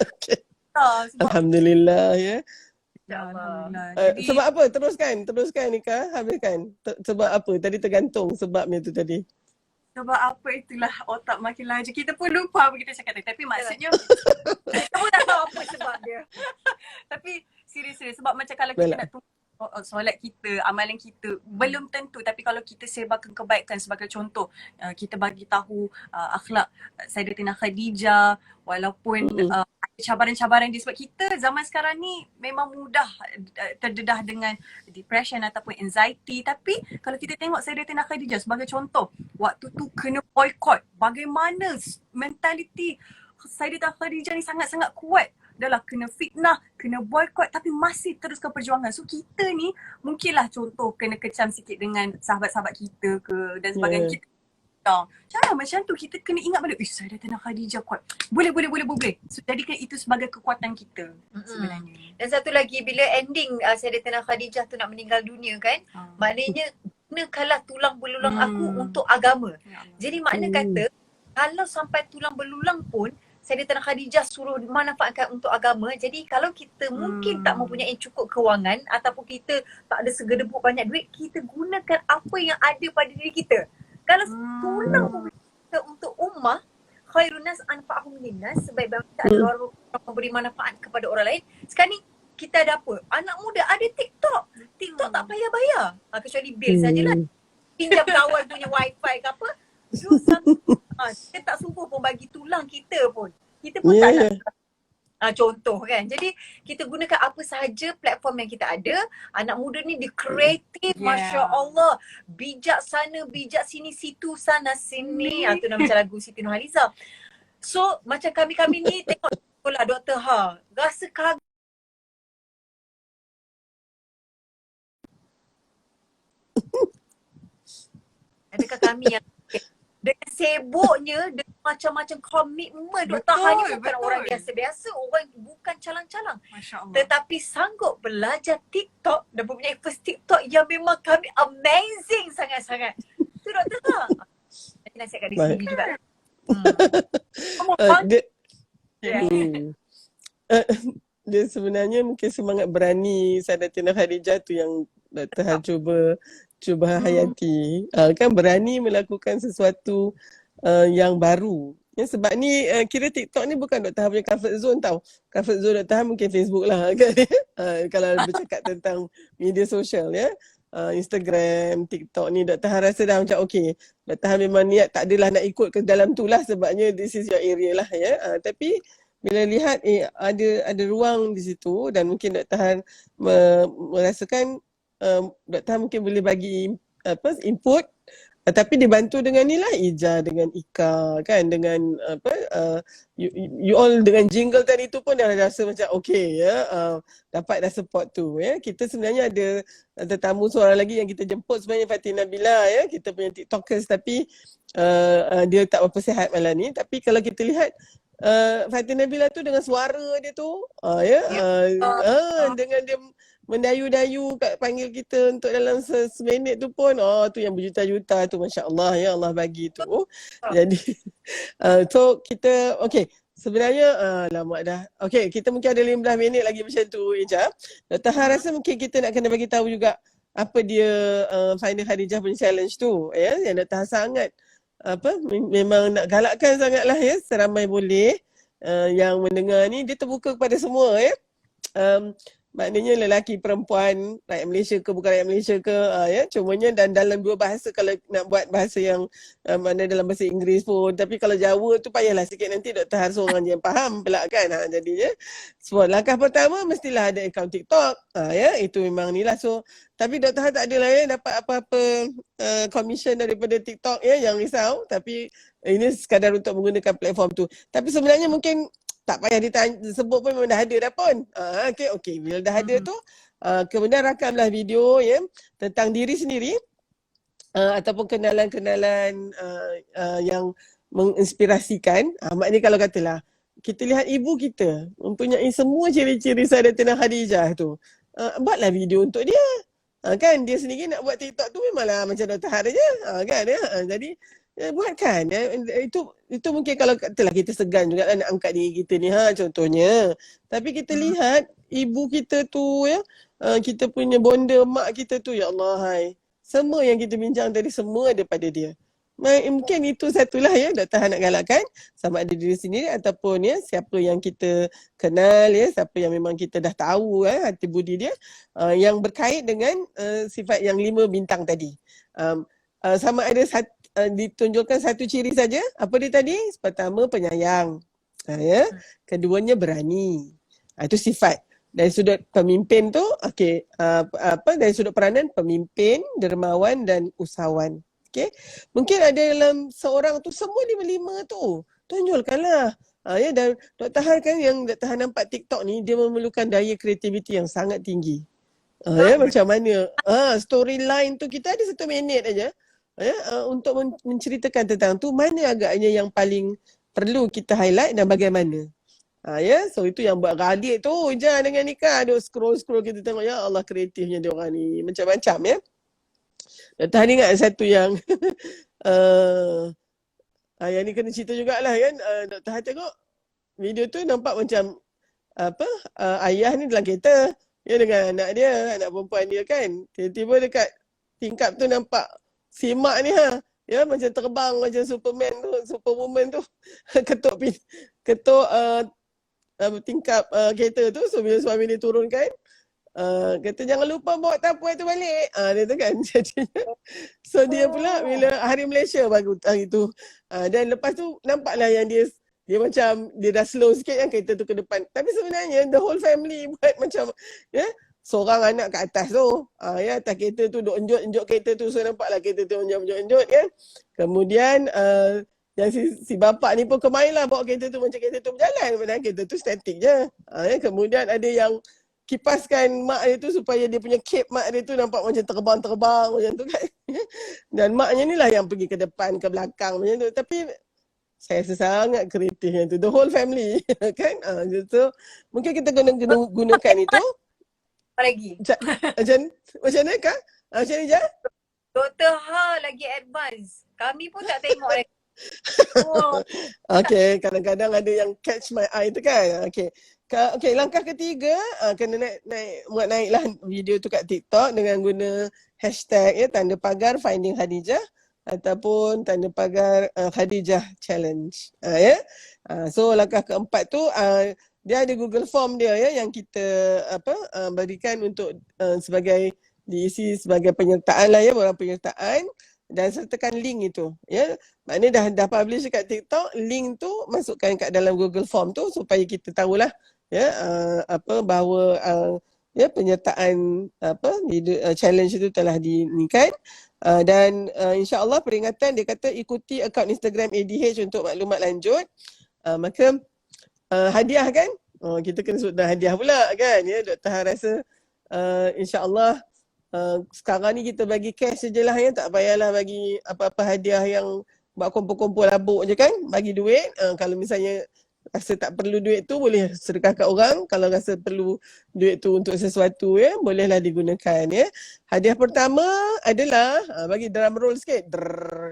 Okay. Sebab Alhamdulillah ya. Alhamdulillah. Jadi, Sebab apa? Teruskan Ika, habiskan. Sebab apa? Tadi tergantung sebabnya tu tadi. sebab apa itulah otak makin laju. Kita pun lupa apa kita cakap tadi. Tapi maksudnya Kamu tak tahu apa sebab dia. tapi serius sebab macam kalau kita nak tunggu solat kita, amalan kita belum tentu. Tapi kalau kita sebarkan kebaikan, sebagai contoh kita bagi tahu akhlak Sayyidatina Khadijah, walaupun ada cabaran-cabaran dia, sebab kita zaman sekarang ni memang mudah terdedah dengan depression ataupun anxiety. Tapi kalau kita tengok Sayyidatina Khadijah sebagai contoh, waktu tu kena boycott, bagaimana mentaliti Sayyidatina Khadijah ni sangat-sangat kuat. Dah lah kena fitnah, kena boycott tapi masih teruskan perjuangan. So kita ni mungkinlah contoh kena kecam sikit dengan sahabat-sahabat kita ke dan sebagainya. Kita cara macam tu kita kena ingat balik, Sayyidatina Khadijah kuat. Boleh. So jadikan itu sebagai kekuatan kita sebenarnya. Dan satu lagi, bila ending Sayyidatina Khadijah tu nak meninggal dunia kan, maknanya gunakanlah tulang belulang aku untuk agama. Jadi makna kata kalau sampai tulang belulang pun Sayyidatina Khadijah suruh manfaatkan untuk agama. Jadi kalau kita mungkin tak mempunyai cukup kewangan ataupun kita tak ada segedebuk banyak duit, kita gunakan apa yang ada pada diri kita. Kalau tulang kita untuk ummah, khairun nas anfa'uhum linnas, sebaik-baik kita ada orang memberi manfaat kepada orang lain. Sekarang ni kita ada apa? Anak muda ada TikTok. TikTok tak payah bayar. Kecuali bil sajalah. Pinjam kawan punya wifi ke apa. Kita tak sungguh pun bagi tulang kita pun. Kita pun tak nak contoh kan. Jadi kita gunakan apa sahaja platform yang kita ada. Anak muda ni dia kreatif, Masya Allah. Bijaksana, bijak sini situ sana sini. Itu nama macam lagu Siti Nurhaliza. So macam kami-kami ni tengok lah Dr. Ha. Rasa kagum. Adakah kami yang dengan sibuknya, dengan macam-macam komitmen Dr. Ha ni bukan orang biasa-biasa, orang bukan calang-calang. Masya Allah. Tetapi sanggup belajar TikTok dan mempunyai first TikTok yang memang kami amazing sangat-sangat. Itu Dr. Ha. Nanti nasihat kat di sini juga. Dia sebenarnya mungkin semangat berani Sayyidatina Khadijah tu yang Dr. Ha cuba hayati. Kan berani melakukan sesuatu yang baru. Ya, sebab ni kira TikTok ni bukan Dr. Ha punya comfort zone tau. Comfort zone Dr. Ha mungkin Facebook lah kan. Kalau bercakap tentang media sosial ya. Instagram, TikTok ni Dr. Ha rasa dah macam okay. Dr. Ha memang niat tak adalah nak ikut ke dalam tu lah sebabnya this is your area lah ya. Tapi bila lihat ada ruang di situ dan mungkin Dr. Ha merasakan Dr. Ha mungkin boleh bagi input Tapi dibantu dengan ni lah Ija dengan Ika kan, dengan apa you all dengan jingle tadi tu pun dah rasa macam okay ya, dapat dah support tu ya. Kita sebenarnya ada tetamu seorang lagi yang kita jemput sebenarnya, Fatin Nabila ya, kita punya TikTokers, tapi dia tak berapa sihat malam ni. Tapi kalau kita lihat Fatin Nabila tu dengan suara dia tu dengan dia mendayu-dayu kat panggil kita untuk dalam seminit tu pun, tu yang berjuta-juta tu, Masya Allah ya, Allah bagi tu. Jadi so kita okay, sebenarnya lama dah. Okay, kita mungkin ada 15 minit lagi macam tu Ija. Dr. Han rasa mungkin kita nak kena bagi tahu juga apa dia Finding Khadijah punya challenge tu ya, yang Dr. Han sangat memang nak galakkan sangatlah ya, seramai boleh yang mendengar ni, dia terbuka kepada semua ya. Maknanya lelaki, perempuan, rakyat Malaysia ke bukan rakyat Malaysia ke ya, cumanya dan dalam dua bahasa, kalau nak buat bahasa yang mana dalam bahasa Inggeris pun, tapi kalau Jawa tu payahlah sikit, nanti Dr. Har seorang je yang faham pula kan. Jadinya sebab langkah pertama mestilah ada akaun TikTok ya, itu memang ni lah. So tapi Dr. Har tak adalah ya dapat apa-apa commission daripada TikTok ya, yang risau, tapi ini sekadar untuk menggunakan platform tu. Tapi sebenarnya mungkin tak payah disebut pun, memang dah ada dah pun. Okay. Bila dah ada tu, kemudian rakamlah video ya tentang diri sendiri ataupun kenalan-kenalan yang menginspirasikan. Maknanya kalau katalah, kita lihat ibu kita mempunyai semua ciri-ciri Sayyidatina Khadijah tu. Buatlah video untuk dia. Kan dia sendiri nak buat TikTok tu memanglah macam Dr. Har je. Kan ya. Jadi buatkan ya. Itu mungkin kalau katalah kita segan juga nak angkat diri kita ni contohnya, tapi kita lihat ibu kita tu ya, kita punya bonda mak kita tu, ya Allah hai, semua yang kita bincang tadi semua daripada dia. Mungkin itu satulah ya Dr. Han nak galakkan, sama ada diri sendiri ataupun ya siapa yang kita kenal ya, siapa yang memang kita dah tahu hati budi dia yang berkait dengan sifat yang 5 bintang tadi. Sama ada ditunjukkan satu ciri saja. Apa dia tadi? Pertama, penyayang. Ya. Keduanya, berani. Itu sifat. Dari sudut pemimpin tu, okey, dari sudut peranan, pemimpin, dermawan dan usahawan. Okey. Mungkin ada dalam seorang tu semua 5 tu. Tunjulkanlah. Ya, dan Dr. Han kan, yang Dr. Han nampak TikTok ni, dia memerlukan daya kreativiti yang sangat tinggi. Ya, macam mana? Storyline tu kita ada 1 minit aja. Untuk menceritakan tentang tu, mana agaknya yang paling perlu kita highlight dan bagaimana. So itu yang buat Radit tu je dengan Nika, dia scroll kita tengok, ya Allah kreatifnya dia orang ni, macam-macam ya. Dr. Han ingat satu yang yang ni kena cerita jugalah kan. Dr. Han tengok video tu nampak macam ayah ni dalam kereta ya dengan anak dia, anak perempuan dia kan. Tiba-tiba dekat tingkap tu nampak si mak ni ya macam terbang macam Superman tu, Superwoman tu ketuk tingkap kereta tu. So bila suami dia turunkan, kata jangan lupa bawa tapuai tu balik. Dia tu kan. So dia pula bila Hari Malaysia baru hari tu. Dan lepas tu nampaklah yang dia macam dia dah slow sikit kan kereta tu ke depan. Tapi sebenarnya the whole family buat macam ya, seorang anak kat atas tu, ya atas kereta tu duk enjut kereta tu, so nampaklah kereta tu enjut kan. Kemudian yang si bapak ni pun kemainlah bawa kereta tu macam kereta tu berjalan, padahal kereta tu statik je. Ya, kemudian ada yang kipaskan mak dia tu supaya dia punya cape mak dia tu nampak macam terbang macam tu kan. Dan maknya ni lah yang pergi ke depan, ke belakang macam tu. Tapi saya rasa sangat kreatifnya tu, the whole family kan. So mungkin kita kena gunakan itu. Lagi. Macam mana Kak? Macam ni je? Dr. Ha lagi advance. Kami pun tak tengok lagi. Okay, kadang-kadang ada yang catch my eye tu kan. Okay, langkah ketiga, kena naiklah video tu kat TikTok dengan guna hashtag ya, tanda pagar Finding Khadijah ataupun tanda pagar Khadijah Challenge. Ya. So langkah keempat tu, dia ada Google Form dia ya yang kita berikan untuk sebagai diisi sebagai penyertaan lah ya, orang penyertaan, dan sertakan link itu ya. Maknanya dah publish dekat TikTok, link tu masukkan kat dalam Google Form tu supaya kita tahulah ya bahawa ya penyertaan challenge itu telah dinikan. InsyaAllah peringatan dia kata ikuti akaun Instagram ADH untuk maklumat lanjut. Maka hadiah kan? Kita kena sebut hadiah pula kan ya. Dr. Han rasa insyaAllah sekarang ni kita bagi cash sajalah ya, tak payahlah bagi apa-apa hadiah yang buat kumpul-kumpul labuk je kan, bagi duit. Kalau misalnya rasa tak perlu duit tu boleh sedekah kat orang, kalau rasa perlu duit tu untuk sesuatu ya, bolehlah digunakan ya. Hadiah pertama adalah bagi drum roll sikit,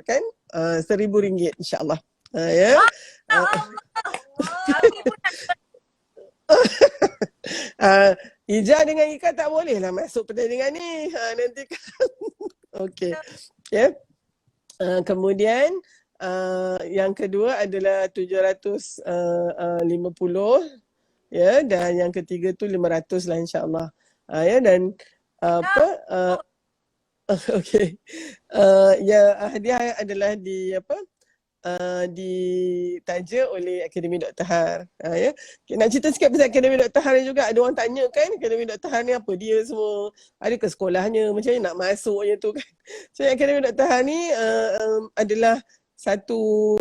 kan, RM1,000 insyaAllah. Ya. Ija dengan Ika tak boleh lah masuk pertandingan ni. Nanti kan. Okey. Ya. Kemudian yang kedua adalah 750 ya, dan yang ketiga tu 500 lah insyaAllah. Ya, dan okey. Hadiah adalah ditaja oleh Akademi Dr. Har. Ya. Nak cerita sikit pasal Akademi Dr. Har ni juga. Ada orang tanya kan, Akademi Dr. Har ni apa dia semua? Ada ke sekolahnya? Macam mana nak masuknya tu kan? So Akademi Dr. Har ni adalah satu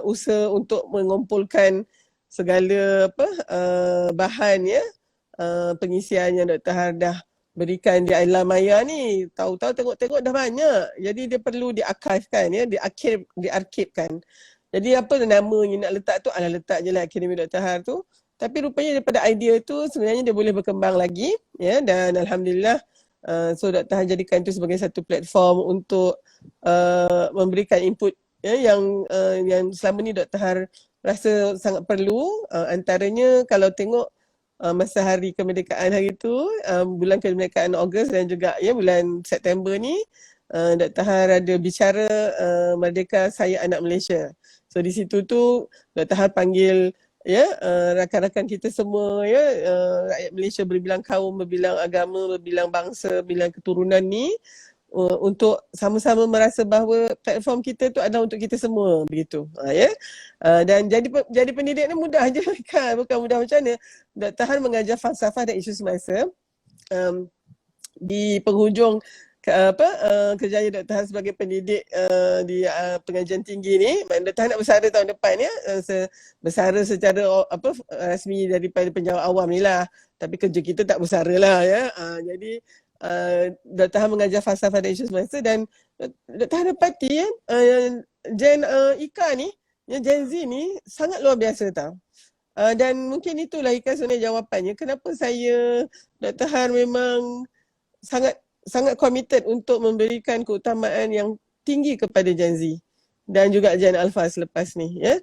usaha untuk mengumpulkan segala bahan ya, pengisian yang Dr. Har dah berikan di alam maya ni. Tahu-tahu tengok-tengok dah banyak. Jadi dia perlu diarchivekan ya, diarkibkan. Jadi apa namanya nak letak tu, letak je lah Akademi Dr. Har tu. Tapi rupanya daripada idea tu sebenarnya dia boleh berkembang lagi ya, dan alhamdulillah so Dr. Har jadikan tu sebagai satu platform untuk memberikan input ya, yang selama ni Dr. Har rasa sangat perlu. Antaranya kalau tengok masa hari kemerdekaan hari tu, bulan kemerdekaan Ogos dan juga ya bulan September ni, Dr. Har ada bicara Merdeka Saya Anak Malaysia. So di situ tu Dr. Har panggil ya rakan-rakan kita semua ya, rakyat Malaysia berbilang kaum, berbilang agama, berbilang bangsa, berbilang keturunan ni, untuk sama-sama merasa bahawa platform kita tu adalah untuk kita semua, begitu. Ya. Dan jadi pendidik ni mudah je kan, bukan mudah macam mana. Dr. Han mengajar falsafah dan isu semasa. Di penghujung kerjaya Dr. Han sebagai pendidik di pengajian tinggi ni, Dr. Han nak bersara tahun depan ya, bersara secara rasmi daripada penjawat awam ni lah, tapi kerja kita tak bersara lah ya. Jadi Dr. Han mengajar falsafah dan isu semasa, dan Dr. Han dapati Gen Ika ni, Gen Z ni sangat luar biasa tau. Dan mungkin itulah Ika sebenarnya jawapannya kenapa saya, Dr. Han memang sangat committed untuk memberikan keutamaan yang tinggi kepada Gen Z dan juga Gen Alpha selepas ni ya.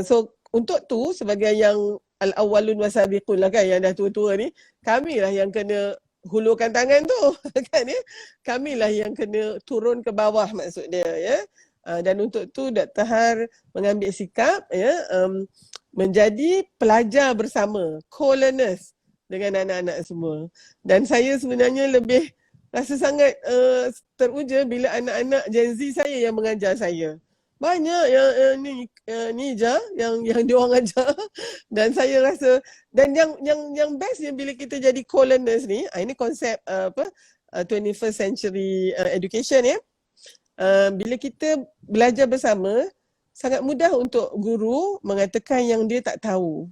So untuk tu, sebagai yang al-awwalun wasabiqun lah kan, yang dah tua-tua ni, kamilah yang kena hulurkan tangan tu kan ya. Kamilah yang kena turun ke bawah maksud dia ya. Dan untuk tu Dr. Har mengambil sikap ya, menjadi pelajar bersama, co-learners dengan anak-anak semua. Dan saya sebenarnya lebih rasa sangat teruja bila anak-anak Gen Z saya yang mengajar saya. Banyak yang ni je yang dia orang ajar, dan saya rasa, dan yang bestnya bila kita jadi co-learners ni, ini konsep 21st century education ya. Bila kita belajar bersama, sangat mudah untuk guru mengatakan yang dia tak tahu.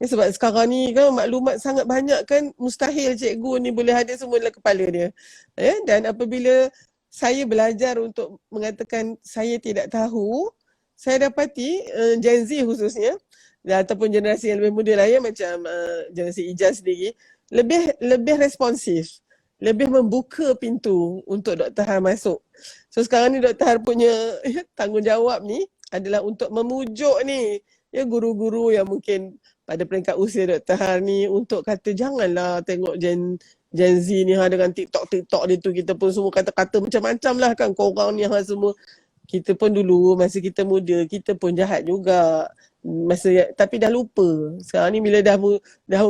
Ya, sebab sekarang ni kan maklumat sangat banyak kan, mustahil cikgu ni boleh ada semua dalam kepala dia. Ya, dan apabila saya belajar untuk mengatakan saya tidak tahu, saya dapati Gen Z khususnya, ataupun generasi yang lebih muda lah ya, macam generasi Ijaz sendiri, lebih responsif, lebih membuka pintu untuk Dr. Har masuk. So sekarang ni Dr. Har punya tanggungjawab ni adalah untuk memujuk ni ya, guru-guru yang mungkin pada peringkat usia Dr. Har ni, untuk kata janganlah tengok Gen Z ni dengan TikTok dia tu, kita pun semua kata-kata macam-macam lah kan, korang ni semua. Kita pun dulu masa kita muda, kita pun jahat juga. Tapi dah lupa. Sekarang ni bila dah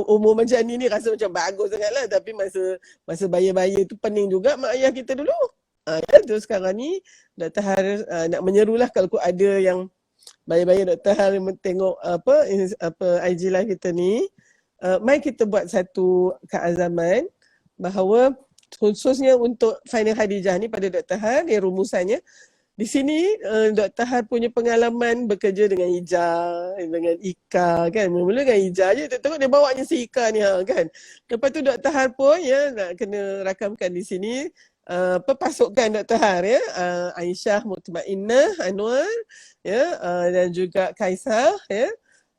umur macam ni rasa macam bagus sangat lah. Tapi masa baya-baya tu pening juga mak ayah kita dulu. Tu sekarang ni Dr. Har nak menyerulah kalau ada yang baya-baya Dr. Har tengok IG live kita ni. Mari kita buat satu keazaman bahawa khususnya untuk Finding Khadijah ni pada Dr. Har, dia rumusannya. Di sini Dr. Har punya pengalaman bekerja dengan Ija, dengan Ika kan. Mula-mula dengan Ija je, tengok dia bawanya si Ika ni kan. Lepas tu Dr. Har pun ya nak kena rakamkan di sini pasukan Dr. Har ya. Aisyah Mutmainnah Anwar ya, dan juga Kaisar ya.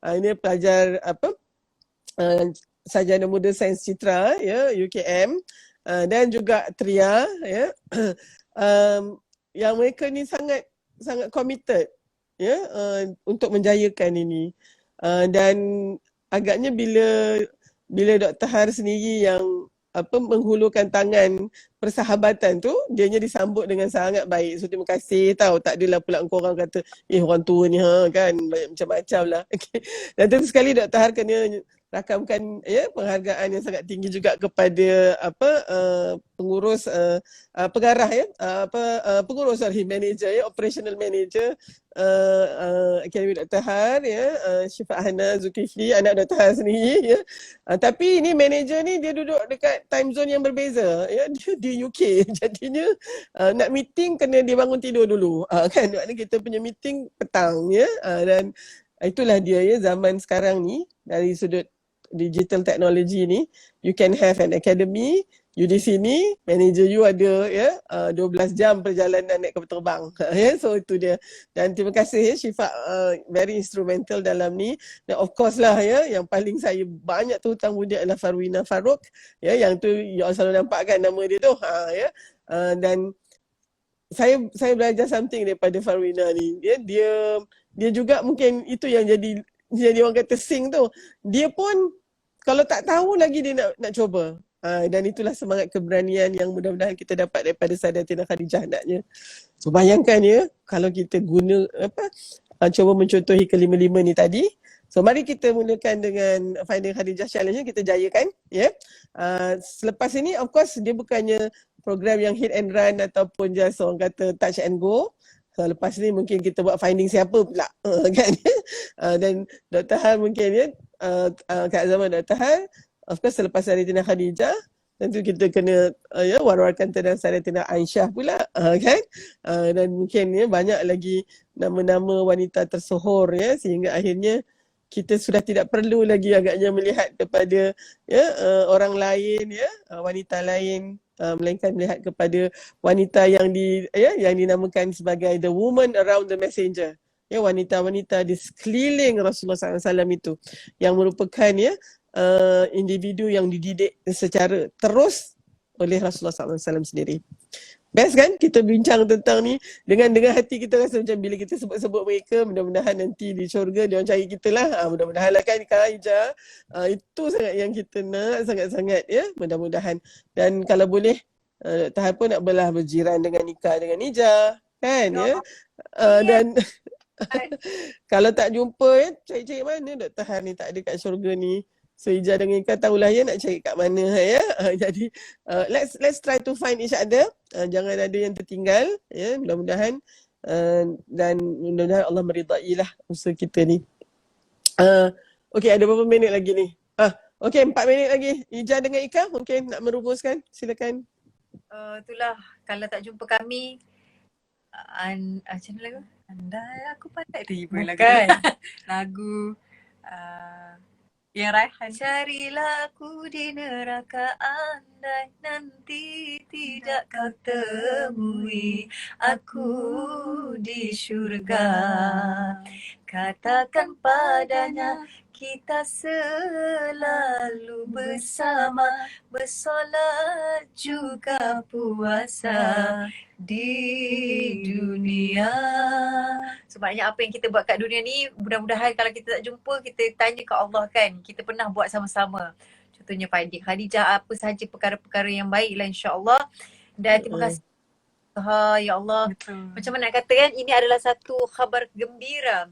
Ini pelajar sarjana muda sains citra ya, UKM, dan juga Tria ya. Yang mereka ni sangat committed ya, untuk menjayakan ini, dan agaknya bila Dr. Har sendiri yang menghulurkan tangan persahabatan tu, dianya disambut dengan sangat baik. So terima kasih tau, tak adalah pula korang kata orang tua ni kan macam-macam lah. Okay. Dan tentu sekali Dr. Har kena rakamkan ya penghargaan yang sangat tinggi juga kepada pengurus pengarah ya, pengurus manager ya, operational manager Akademi Dr. Har ya, Syifa Hana Zulkifli, anak Dr. Har sendiri ya. Tapi ini manager ni dia duduk dekat time zone yang berbeza ya, dia di UK. Jadinya nak meeting kena dia bangun tidur dulu kan, maknanya kita punya meeting petang ya. Dan itulah dia ya, zaman sekarang ni dari sudut digital technology ni, you can have an academy, you di sini, manager you ada ya 12 jam perjalanan naik kapal terbang. Ya, so itu dia. Dan terima kasih ya Syifa, very instrumental dalam ni. Dan of course lah ya, yang paling saya banyak tu hutang budi adalah Farwina Farouk ya, yang tu you all selalu nampak kan nama dia tu ya. Dan saya belajar something daripada Farwina ni. Dia juga mungkin itu yang jadi orang kata sing tu. Dia pun kalau tak tahu lagi dia nak cuba. Dan itulah semangat keberanian yang mudah-mudahan kita dapat daripada Sayyidatina Khadijah anaknya. So bayangkan ya, kalau kita guna cuba mencontohi kelima-lima ni tadi. So mari kita mulakan dengan Finding Khadijah Challenge, kita jayakan ya. Selepas ini of course dia bukannya program yang hit and run ataupun just orang kata touch and go. So, lepas ni mungkin kita buat finding siapa pula kan. Dan Dr. Har mungkin ya, kat zaman Dr. Har, of course selepas Sayyidatina Khadijah, tentu kita kena ya war-warkan tentang Sayyidatina Aisyah pula kan. Dan mungkin ya banyak lagi nama-nama wanita tersohor ya, sehingga akhirnya kita sudah tidak perlu lagi agaknya melihat kepada ya orang lain ya, wanita lain, melainkan melihat kepada wanita yang dinamakan sebagai the woman around the messenger. Ya, wanita-wanita di sekeliling Rasulullah SAW itu yang merupakan ya individu yang dididik secara terus oleh Rasulullah SAW sendiri. Best kan kita bincang tentang ni dengan hati kita rasa macam bila kita sebut-sebut mereka, mudah-mudahan nanti di syurga dia orang cari kita lah. Mudah-mudahan lah kan Kak Ija. Itu sangat yang kita nak, sangat-sangat ya, mudah-mudahan. Dan kalau boleh Dr. Har pun nak belah berjiran dengan Nika dengan Ija kan ya. Dan kalau tak jumpa ya, cari-cari mana Dr. Har ni, tak ada kat syurga ni. So Ija dengan Ika tahulah ya nak cari kat mana ya. Jadi let's try to find each other. Jangan ada yang tertinggal ya, mudah-mudahan dan mudah-mudahan Allah meridailah usaha kita ni. Okey, ada berapa minit lagi ni? Okey, 4 minit lagi. Ija dengan Ika mungkin nak merumuskan, silakan. Itulah, kalau tak jumpa kami macam mana lagu? Andai aku pandai tiba lagu kan. Lagu yang Raihan. Carilah aku di neraka, andai nanti tidak kau temui aku di syurga. Katakan padanya kita selalu bersama, bersolat juga puasa di dunia. Sebabnya apa yang kita buat kat dunia ni, mudah-mudahan kalau kita tak jumpa, kita tanya ke Allah kan, kita pernah buat sama-sama. Contohnya Finding Khadijah, apa sahaja perkara-perkara yang baik lah insya-Allah. Dan terima kasih ya Allah. Betul. Macam mana nak kata kan, ini adalah satu khabar gembira.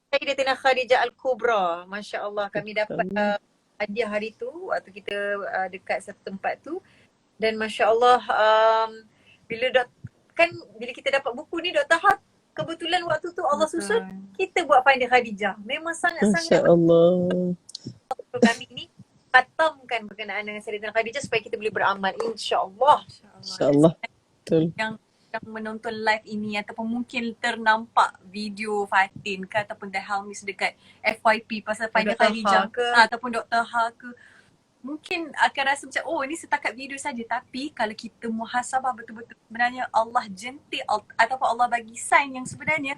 Sayyidatina Khadijah Al-Kubra. Masya Allah, kami dapat hadiah hari tu waktu kita dekat satu tempat tu. Dan Masya Allah, bila kita dapat buku ni Dr. Har, kebetulan waktu tu Allah susun kita buat Finding Khadijah. Memang sangat-sangat Masya Allah. kami ni khatamkan menceritakan berkenaan dengan Sayyidatina Khadijah supaya kita boleh beramal, insya-Allah. InsyaAllah. Betul. Yang menonton live ini ataupun mungkin ternampak video Fatin ke ataupun The Helmis dekat FYP pasal Faidah Dr. Khadijah Ha ke. ataupun Dr. Ha ke, mungkin akan rasa macam oh ini setakat video saja, tapi kalau kita muhasabah betul-betul sebenarnya Allah jentik ataupun Allah bagi sign yang sebenarnya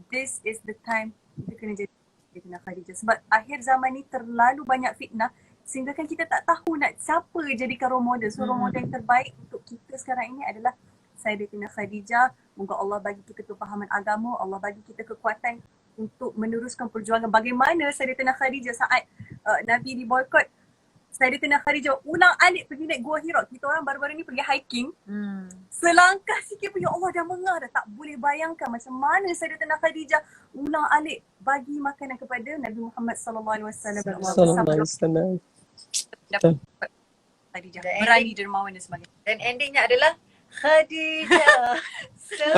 this is the time kita kena jadi Sayyidatina Khadijah. Sebab akhir zaman ni terlalu banyak fitnah sehingga kan kita tak tahu nak siapa jadikan role model. So role model yang terbaik untuk kita sekarang ini adalah Sayyidatina Khadijah. Moga Allah bagi kita kefahaman agama, Allah bagi kita kekuatan untuk meneruskan perjuangan. Bagaimana Sayyidatina Khadijah saat Nabi diboykot, Sayyidatina Khadijah ulang-alik pergi naik Gua Hira. Kita orang baru-baru ni pergi hiking. Selangkah sikit pun ya Allah dah mengah dah. Tak boleh bayangkan macam mana Sayyidatina Khadijah ulang-alik bagi makanan kepada Nabi Muhammad sallallahu alaihi wasallam. Sallallahu alaihi wasallam. Betul. Khadijah berani, dermawan dan sebagainya. Dan endingnya adalah Khadijah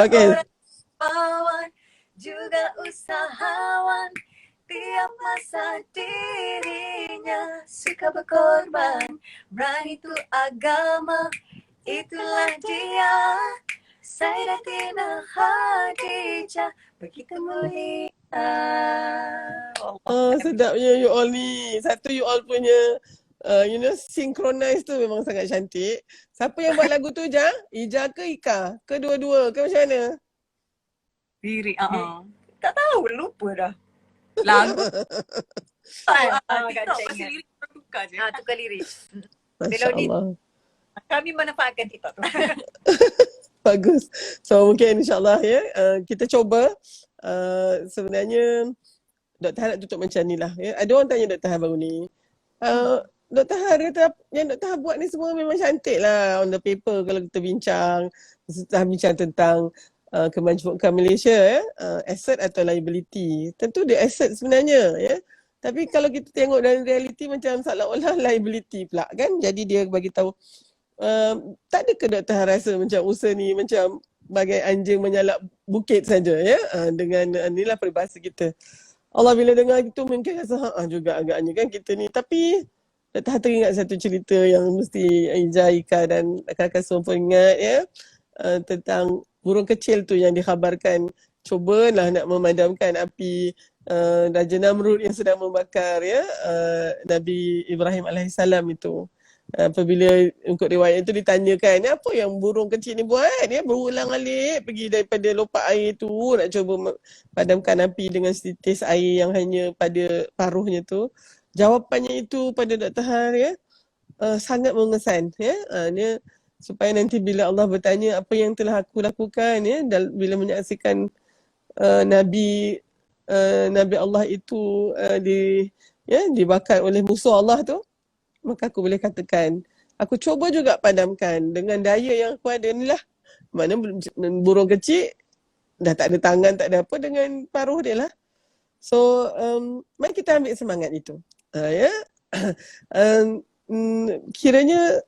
Okay. seorang pahlawan juga usahawan, tiap masa dirinya suka berkorban, berani tu agama, itulah dia Sayyidatina Khadijah, begitu mulia. Oh, sedapnya you all ni. Satu you all punya synchronize tu memang sangat cantik. Siapa yang buat lagu tu, Ja? Ija ke Ika? Kedua-dua ke macam mana? Lirik, Tak tahu, lupa dah. lagu. Kak TikTok Cik masih ingat. lirik tukar je. Tukar lirik. Masya Melodi. Allah. Kami manfaatkan TikTok tu. Bagus. So mungkin insyaAllah ya, kita cuba. Sebenarnya Dr. Han nak tutup macam ni lah ya. Ada orang tanya Dr. Han baru ni, Dr. Han kata yang Dr. Han buat ni semua memang cantik lah on the paper kalau kita bincang. Setelah bincang tentang kemajuan Malaysia ya, asset atau liability. Tentu dia asset sebenarnya ya. Tapi kalau kita tengok dalam reality macam seolah-olah liability pula kan. Jadi dia bagi tahu tak ada ke Dr. Han rasa macam usaha ni macam bagai anjing menyalak bukit saja ya, dengan inilah peribahasa kita. Allah bila dengar itu mungkin rasa juga agaknya kan kita ni. Tapi Dr. Han teringat satu cerita yang mesti Ija, Ika dan rakan-rakan semua pun ingat ya, tentang burung kecil tu yang dikhabarkan cubalah nak memadamkan api Raja Namrud yang sedang membakar ya Nabi Ibrahim alaihissalam itu. Apabila ikut riwayat itu ditanyakan, apa yang burung kecil ni buat? Dia berulang-alik pergi daripada lopak air tu nak cuba padamkan api dengan setitis air yang hanya pada paruhnya tu. Jawapannya itu pada Dr. Han ya, sangat mengesan ya. Dia supaya nanti bila Allah bertanya apa yang telah aku lakukan ya, bila menyaksikan Nabi Allah itu dibakar oleh musuh Allah tu, maka aku boleh katakan, aku cuba juga padamkan dengan daya yang aku ada ni lah. Mana burung kecil, dah tak ada tangan, tak ada apa, dengan paruh dia lah. So, mari kita ambil semangat itu. Ya, kiranya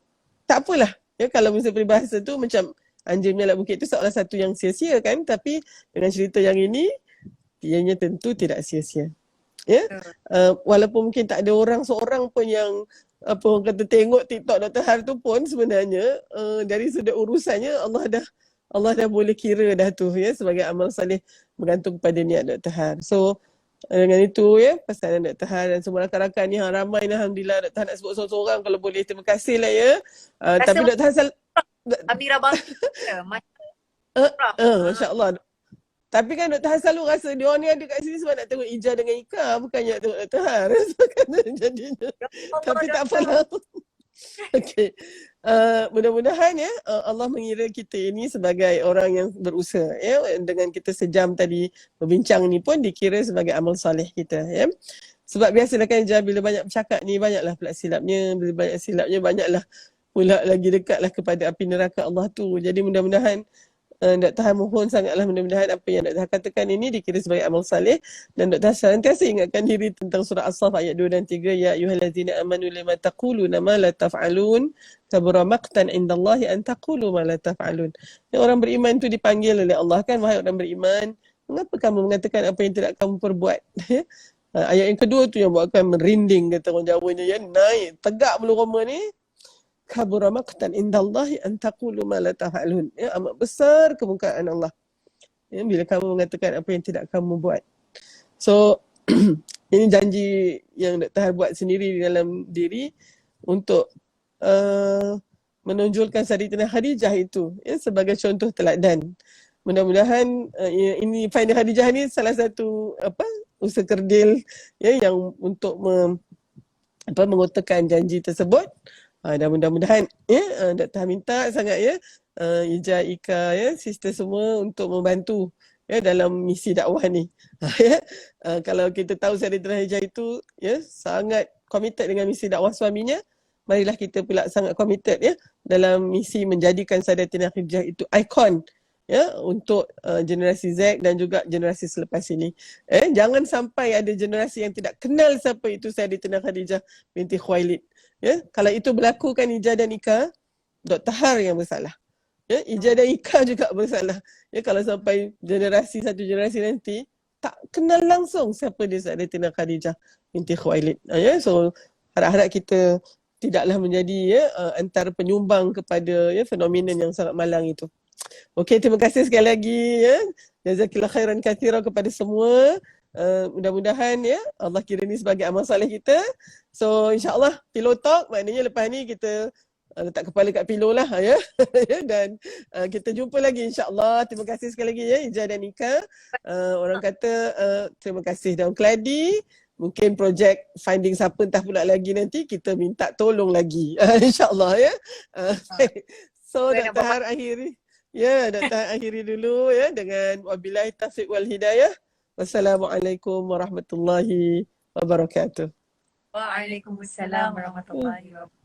tak apalah. Ya, kalau misalnya peribahasa tu macam anjing menyalak bukit tu seolah satu yang sia-sia kan. Tapi dengan cerita yang ini, ianya tentu tidak sia-sia. Ya, walaupun mungkin tak ada orang seorang pun yang orang kata tengok TikTok Dr. Han tu pun sebenarnya dari sudut urusannya Allah dah boleh kira dah tu ya sebagai amal salih bergantung kepada niat Dr. Han. So dengan itu ya pesanan Dr. Han dan semua rakan-rakan ni ramai alhamdulillah. Dr. Han nak sebut seorang-seorang kalau boleh, terima kasih lah ya. Tapi Dr. Han Amira bantu. Masya-Allah. Tapi kan Dr. Han selalu rasa dia orang ni ada kat sini sebab nak tengok Ija dengan Ika, bukannya nak tengok Dr. Han. Jadinya. Tapi tak apalah. Okey. Mudah-mudahan ya Allah mengira kita ini sebagai orang yang berusaha ya, dengan kita sejam tadi berbincang ni pun dikira sebagai amal soleh kita ya. Sebab biasalah kan bila banyak bercakap ni banyaklah pula silapnya, bila banyak silapnya banyaklah pula lagi dekatlah kepada api neraka Allah tu. Jadi mudah-mudahan Dr. Han mohon sangatlah mudah-mudahan apa yang Dr. Han katakan ini dikira sebagai amal saleh, dan Dr. Han sentiasa ingatkan diri tentang surah As-Saff ayat 2 dan 3, ya ayyuhallazina amanu lima taquluna ma la taf'alun kabura maqtan indallahi an taqulu ma la taf'alun. Orang beriman tu dipanggil oleh Allah kan, wahai orang beriman, mengapa kamu mengatakan apa yang tidak kamu perbuat? Ayat yang kedua tu yang buatkan merinding, kata orang Jawanya, ya, naik tegak bulu roma ni. Kabura maqtan indallahi an taqulu ma la taf'alun. Ya, amat besar kemurkaan Allah. Ya, bila kamu mengatakan apa yang tidak kamu buat. So ini janji yang Dr. Har buat sendiri di dalam diri untuk menonjolkan Sayyidatina Khadijah itu, ya, sebagai contoh teladan. Mudah-mudahan ini Finding Khadijah ni salah satu usaha kerdil, ya, yang untuk mengotakkan janji tersebut. Dan mudah-mudahan, ya, Dr. Har minta sangat, ya, Ija, Ika, ya, sister semua untuk membantu, ya, dalam misi dakwah ni. Ya, kalau kita tahu Sayyidatina Khadijah itu, ya, sangat committed dengan misi dakwah suaminya, marilah kita pula sangat committed, ya, dalam misi menjadikan Sayyidatina Khadijah itu ikon, ya, untuk generasi Z dan juga generasi selepas ini. Jangan sampai ada generasi yang tidak kenal siapa itu Sayyidatina Khadijah binti Khuwailid. Ya, kalau itu berlaku kan Ija dan Ika, Dr. Har yang bersalah. Ya, Ija dan Ika juga bersalah. Ya, kalau sampai satu generasi nanti tak kenal langsung siapa dia Sayyidatina Khadijah binti Khuwailid. Ya, so harap-harap kita tidaklah menjadi, ya, antara penyumbang kepada, ya, fenomena yang sangat malang itu. Okey, terima kasih sekali lagi, ya. Jazakillah khairan katsira kepada semua. Mudah-mudahan, ya, Allah kira ni sebagai amal soleh kita. So insya-Allah Pillow Talk maknanya lepas ni kita letak kepala kat pillow lah, ya. Dan kita jumpa lagi insya-Allah. Terima kasih sekali lagi, ya, Ija dan Nika. Orang kata terima kasih. Dan Keladi, mungkin projek Finding siapa entah pula lagi nanti kita minta tolong lagi. Insya-Allah, ya. So Dr. Har akhiri. Ya, Dr. Har akhiri dulu, ya, dengan wabillahi taufiq wal hidayah. Wassalamualaikum warahmatullahi wabarakatuh. Waalaikumsalam warahmatullahi wabarakatuh.